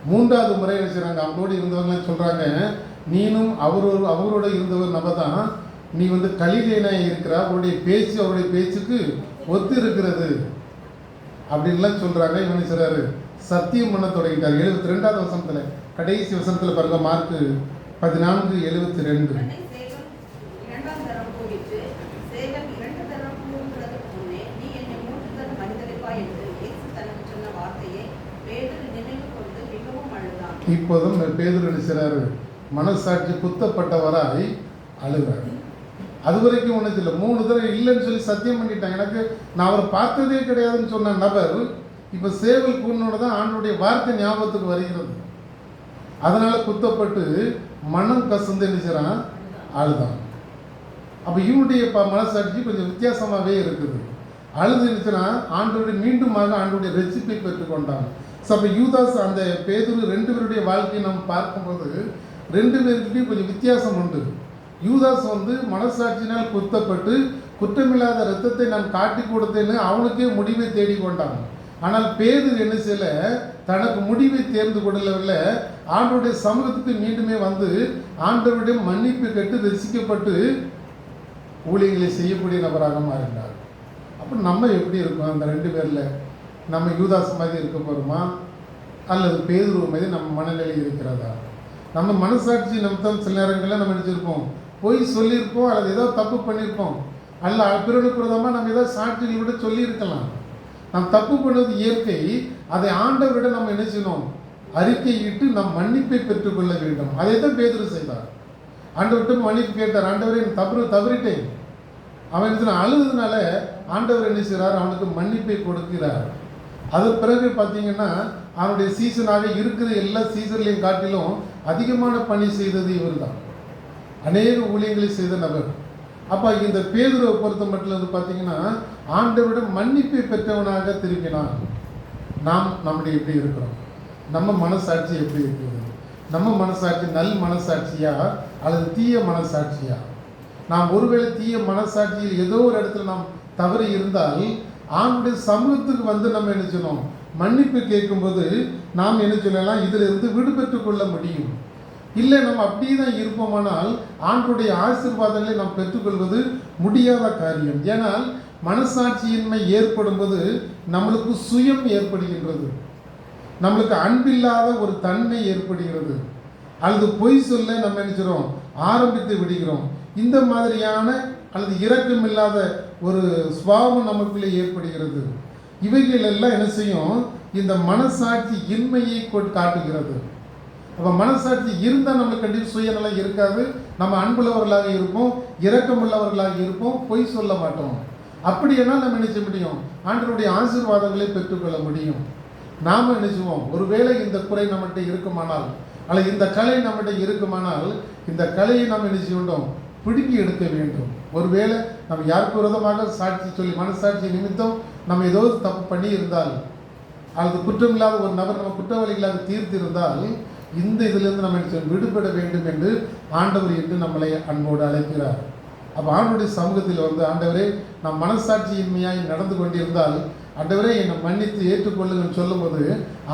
3வது முறை என்ன செய்கிறாங்க, அவங்களோடு இருந்தவங்களாம் சொல்கிறாங்க, நீனும் அவரோட இருந்தவர் நபர் தான், நீ வந்து கலிலேயனாக இருக்கிற, அவருடைய பேச்சு அவருடைய பேச்சுக்கு ஒத்து இருக்கிறது அப்படின்லாம் சொல்கிறாங்க. இவன் சொல்கிறாரு, சத்தியம் பண்ண தொடங்கிட்டார். 72வது வசனத்தில் கடைசி வசனத்தில் பாருங்க, மார்க் 14:72. இரண்டாம் தரம் கூறிட்டு, சேவல் 2 தரம் கூறுகிறதுக்கு முன்னே நீ என்னை 3 தரம் மறுதளிப்பாய் என்று இயேசு தனக்கு சொன்ன வார்த்தையை பேதுரு நினைவு கொண்டு மிகவும் அழுதான். இப்போதும் பேதுரு நினைச்சாரு, மனசாட்சி குத்தப்பட்டவராய் அழுகிறார். அது வரைக்கும் ஒன்றும் இல்லை, 3 தடவை இல்லைன்னு சொல்லி சத்தியம் பண்ணிட்டாங்க. எனக்கு நான் அவரை பார்த்ததே கிடையாதுன்னு சொன்ன நபர் இப்போ சேவல் கூறினோட தான் ஆண்டோடைய வார்த்தை ஞாபகத்துக்கு வருகிறது. அதனால் குத்தப்பட்டு மனம் கசந்து நினைச்சான், அழுதான். அப்போ இவனுடைய மனசாட்சி கொஞ்சம் வித்தியாசமாகவே இருக்குது. அழுது நினைச்சுனா ஆண்டோடைய மீண்டுமாக ஆண்டோடைய ரெசிப்பை பெற்றுக்கொண்டான். ஸோ அப்போ யூதாஸ் அந்த பேதுரு 2 பேருடைய வாழ்க்கையை நம்ம பார்க்கும்போது 2 பேருக்கிட்டையும் கொஞ்சம் வித்தியாசம் உண்டு. யூதாஸ் வந்து மனசாட்சியினால் குத்தப்பட்டு குற்றமில்லாத இரத்தத்தை நான் காட்டி கொடுத்தேன்னு அவனுக்கே முடிவை தேடி கொண்டான். ஆனால் பேதுரு என்ன செய்யல, தனக்கு முடிவை தேர்ந்து கொள்ளவில்லை, ஆண்டவருடைய சமூகத்துக்கு மீண்டுமே வந்து ஆண்டவருடைய மன்னிப்பு கேட்டு ரசிக்கப்பட்டு ஊழியர்களை செய்யக்கூடிய நபராக மாறினார். அப்போ நம்ம எப்படி இருக்கோம், அந்த 2 பேரில் நம்ம யூதாஸ் மாதிரி இருக்க போகிறோமா அல்லது பேதுரு மாதிரி நம்ம மனநிலை இருக்கிறதா? நம்ம மனசாட்சி நிமித்தம் சில நேரங்களில் நம்ம நினச்சிருப்போம், போய் சொல்லியிருப்போம் அல்லது ஏதோ தப்பு பண்ணியிருப்போம், அல்ல பிறனுக்கு விரோதமாக நம்ம ஏதோ சாட்சிகள் விட சொல்லியிருக்கலாம். நாம் தப்பு பண்ணுவது இயற்கை. அதை ஆண்டவரிடம் நம்ம என்ன செய்யணும், அறிக்கையிட்டு நம் மன்னிப்பை பெற்றுக்கொள்ள வேண்டும். அதை தான் பேதுரு செய்தார். ஆண்டவர்கிட்ட மன்னிப்பு கேட்டார், ஆண்டவரே தவறிட்டேன். அவன் என்ன அழுதுனால ஆண்டவர் என்ன செய்கிறார், அவனுக்கு மன்னிப்பை கொடுக்கிறார். அது பிறகு பார்த்தீங்கன்னா அவனுடைய சீசனாக இருக்கிற எல்லா சீசன்லையும் காட்டிலும் அதிகமான பணி செய்தது இவர் தான். அநேக ஊழியங்களை செய்த நபர். அப்போ இந்த பேதுருவை பொறுத்த மட்டும் வந்து பார்த்தீங்கன்னா ஆண்டவரிடம் மன்னிப்பை பெற்றவனாக திரும்பினான். நம்முடைய எப்படி இருக்கிறோம், நம்ம மனசாட்சி எப்படி இருக்குது, நம்ம மனசாட்சி நல் மனசாட்சியா அல்லது தீய மனசாட்சியா? நாம் ஒருவேளை தீய மனசாட்சியில் ஏதோ ஒரு இடத்துல நாம் தவறி இருந்தால் ஆண்டுடைய சமூகத்துக்கு வந்து நம்ம என்ன செய்யணும், மன்னிப்பு கேட்கும்போது நாம் என்ன சொல்லலாம், இதில் இருந்து விடுபெற்று கொள்ள முடியும். இல்லை நம்ம அப்படியே தான் இருப்போமானால் ஆண்டுடைய ஆசீர்வாதங்களை நாம் பெற்றுக்கொள்வது முடியாத காரியம். ஏனால் மனசாட்சியின்மை ஏற்படும் போது நம்மளுக்கு சுயம் ஏற்படுகின்றது, நம்மளுக்கு அன்பில்லாத ஒரு தன்மை ஏற்படுகிறது, அல்லது பொய் சொல்ல நம்ம நினைச்சிடும் ஆரம்பித்து விடுகிறோம். இந்த மாதிரியான அல்லது இரக்கமில்லாத ஒரு சுபாவம் நமக்குள்ளே ஏற்படுகிறது. இவைகள் எல்லாம் என்ன செய்யும், இந்த மனசாட்சி இன்மையை காட்டுகிறது. அப்போ மனசாட்சி இருந்தால் நம்மளுக்கு கண்டிப்பாக சுயநலம் இருக்காது, நம்ம அன்புள்ளவர்களாக இருப்போம், இரக்கமுள்ளவர்களாக இருப்போம், பொய் சொல்ல மாட்டோம். அப்படியெல்லாம் நம்ம நினைச்ச முடியும், ஆண்டவருடைய ஆசீர்வாதங்களை பெற்றுக்கொள்ள முடியும். நாம் நினைச்சுவோம், ஒருவேளை இந்த குறை நம்மகிட்ட இருக்குமானால் அல்லது இந்த கலை நம்மகிட்ட இருக்குமானால் இந்த கலையை நாம் என்ன செய்யணும், பிடுங்கி எடுக்க வேண்டும். ஒருவேளை நம்ம யாருக்கு விரோதமாக சாட்சி சொல்லி மனசாட்சி நிமித்தம் நம்ம ஏதோ தப்பு பண்ணி இருந்தால் அல்லது குற்றமில்லாத ஒரு நபர் நம்ம குற்றவாளிகளாக தீர்த்திருந்தால் இந்த இதிலிருந்து நம்ம விடுபட வேண்டும் என்று ஆண்டவர் என்று நம்மளை அன்போடு அழைக்கிறார். அப்போ ஆண்டவருடைய சமூகத்தில் வந்து, ஆண்டவரே நம் மனசாட்சியின்மையாய் நடந்து கொண்டிருந்தால் ஆண்டவரே என்னை மன்னித்து ஏற்றுக்கொள்ளுங்கன்னு சொல்லும்போது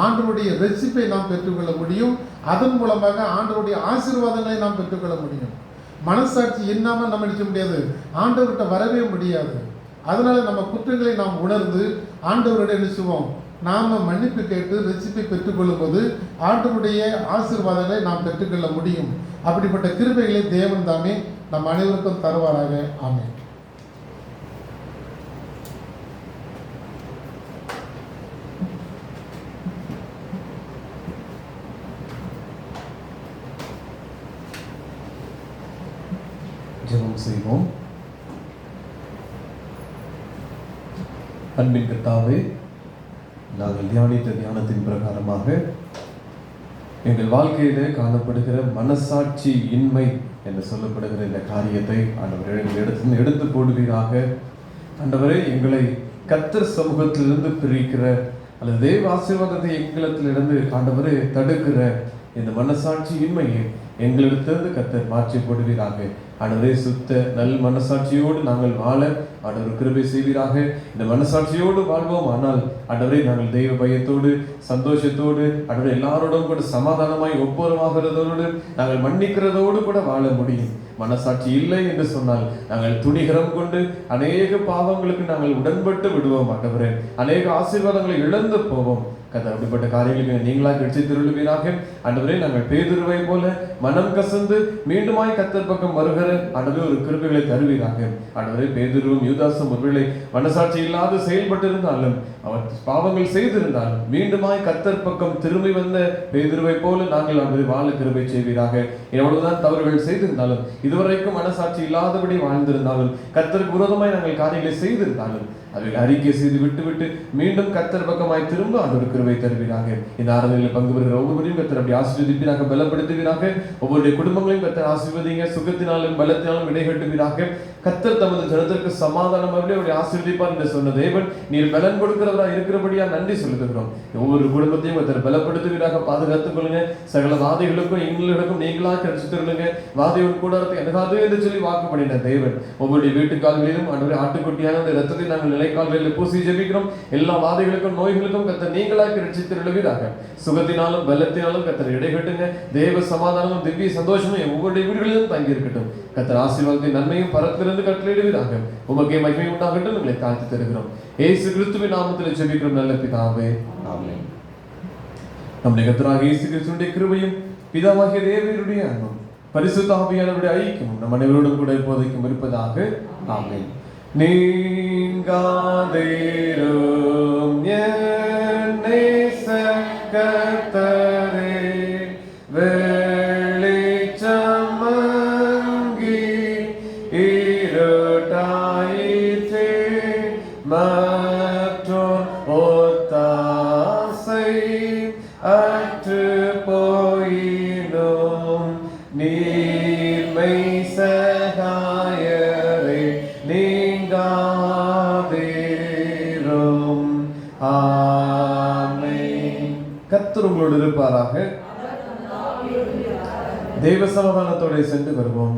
ஆண்டவருடைய ரட்சிப்பை நாம் பெற்றுக்கொள்ள முடியும். அதன் மூலமாக ஆண்டவருடைய ஆசீர்வாதங்களை நாம் பெற்றுக்கொள்ள முடியும். மனசாட்சி இல்லாமல் நம்ம நினைக்க முடியாது, ஆண்டவர்கிட்ட வரவே முடியாது. அதனால நம்ம குற்றங்களை நாம் உணர்ந்து ஆண்டவருடைய நிச்சயம் நாம் மன்னிப்பு கேட்டு ரட்சிப்பை பெற்றுக்கொள்ளும் போது ஆண்டவருடைய ஆசீர்வாதங்களை நாம் பெற்றுக்கொள்ள முடியும். அப்படிப்பட்ட கிருபைகளை தேவன் தாமே நம் அனைவருக்கும் தருவாராக. ஆமென். ஜெபம் செய்வோம். அன்பின் கர்த்தாவே, நாங்கள் தியானித்த தியானத்தின் பிரகாரமாக எங்கள் வாழ்க்கையிலே காணப்படுகிற மனசாட்சி இன்மை என்று சொல்லப்படுகிற இந்த காரியத்தை ஆண்டவரே எடுத்து போடுவீராக. ஆண்டவரே, எங்களை கர்த்தர் சமூகத்திலிருந்து பிரிக்கிற அல்லது தேவ ஆசீர்வாதத்தை எங்களிடத்திலிருந்து ஆண்டவரே தடுக்கிற இந்த மனசாட்சி இன்மையை எங்களிடத்திலிருந்து கர்த்தர் மாற்றி போடுவீராக. ஆண்டவரே, சுத்த நல் மனசாட்சியோடு நாங்கள் வாழ ஆண்டவர் கிருபை செய்வீராக. இந்த மனசாட்சியோடு வாழ்வோம். ஆனால் ஆண்டவரே, நாங்கள் தெய்வ பயத்தோடு சந்தோஷத்தோடு ஆண்டவரே எல்லாரோடும் கூட சமாதானமாய் ஒப்புரவாகிறதோடு நாங்கள் மன்னிக்கிறதோடு கூட வாழ முடியும். மனசாட்சி இல்லை என்று சொன்னால் நாங்கள் துணிகரம் கொண்டு அநேக பாவங்களுக்கு நாங்கள் உடன்பட்டு விடுவோம். ஆண்டவரே, அநேக ஆசீர்வாதங்களை இழந்து போவோம். கர்த்தர் அப்படிப்பட்ட காரியங்களுக்கு நீங்களாக வெற்றி திருளுவீராக. ஆண்டவரே, நாங்கள் பேதுருவை போல மனம் கசந்து மீண்டுமாய் கர்த்தர் பக்கம் வருகிற ஆண்டவரே ஒரு கிருபைகளை தருவீராக. ஆண்டவரே, பேதுருவும் யூதாசும் ஒருவேளை மனசாட்சி இல்லாது செயல்பட்டு இருந்தாலும் அவர் பாவங்கள் செய்திருந்தாலும் மீண்டுமாய் கர்த்தர் பக்கம் திரும்பி வந்த பேதுருவை போல நாங்கள் ஆண்டவரே வாழ கிருபை செய்வீராக. எவ்வளவுதான் தவறுகள் செய்திருந்தாலும், இதுவரைக்கும் மனசாட்சி இல்லாதபடி வாழ்ந்திருந்தாலும், கர்த்தருக்கு விரோதமாய் நாங்கள் காரியங்களை செய்திருந்தாலும் அதை அறிக்கை செய்து விட்டு மீண்டும் கர்த்தர் பக்கமாய் திரும்ப ஆண்டவர் கிருபை தருவீராக. இந்த ஆராதனையில் பங்கு பெறுகிற ஒவ்வொருவரையும் கர்த்தர் அப்படி ஆசீர்வதிப்பீராக, பலப்படுத்துவீராக. ஒவ்வொருடைய குடும்பங்களையும் கர்த்தர் ஆசீர்வதிங்க, சுகத்தினாலும் பலத்தினாலும் இடைகட்டுவீராக. கர்த்தர் தமது ஜனத்திற்கு சமாதானம் அவருடைய ஆசீர்வதிப்பார் என்று சொன்ன தேவன் நீர் பலன் கொடுக்கிறவரா இருக்கிறபடியா நன்றி செலுத்துகிறோம். ஒவ்வொரு குடும்பத்தையும் கர்த்தர் பலப்படுத்துவீராக, பாதுகாத்துக் கொள்ளுங்க. சகல வாதைகளுக்கும் எங்களுக்கும் நீங்களாக கிடைச்சு தருளுங்க. வாதையோடு கூடாரத்தை எனக்காது என்று சொல்லி வாக்கு பண்ணின தேவன் ஒவ்வொருடைய வீட்டுக்கால்களிலும் ஆண்டவரே ஆட்டுக்குட்டியான ரத்தத்தை நாங்கள் நிலைக்கால்களில் பூசி ஜெபிக்கிறோம். எல்லா வாதைகளுக்கும் நோய்களுக்கும் கர்த்தர் நீங்களாக ரட்சித்திருளுவீராக. சுகத்தினாலும் பலத்தினாலும் கர்த்தர் இடைகட்டுங்க. தேவ சமாதானமும் திவ்ய சந்தோஷமும் ஒவ்வொருடைய வீடுகளிலும் தங்கி இருக்கட்டும். கர்த்தர் ஆசீர்வாதத்தை நன்மையும் பரத்திலிருந்து கட்டளையிடுவீராக. உமக்கே மகிமை உண்டாகட்டும். உங்களை தாழ்த்தி தருகிறோம். இயேசு கிறிஸ்துவின் நாமத்தில் ஜெபிக்கிறோம் நல்ல பிதாவே, ஆமென். நம்முடைய கர்த்தராகிய இயேசு கிறிஸ்துவின் கிருபையும் பிதாவாகிய தேவனுடைய அன்பும் பரிசுத்த ஆவியானவருடைய ஐக்கியமும் நம் அனைவரோடும் கூட இப்போதைக்கும் இருப்பதாக. ஆமென். நீங்காதேரும் என் நேச கர்த்தரே, வெளிச்சம் மங்கி இருட்டாயிற்றே, மற்றோர் ஒத்தாசை அற்று போயினும் நீர்மை சகாயரே நீங்காதேரும். ஆமென். கர்த்தர் உங்களோடு இருப்பாராக. தெய்வ சமாதானத்தோடு சென்று வருவோம்.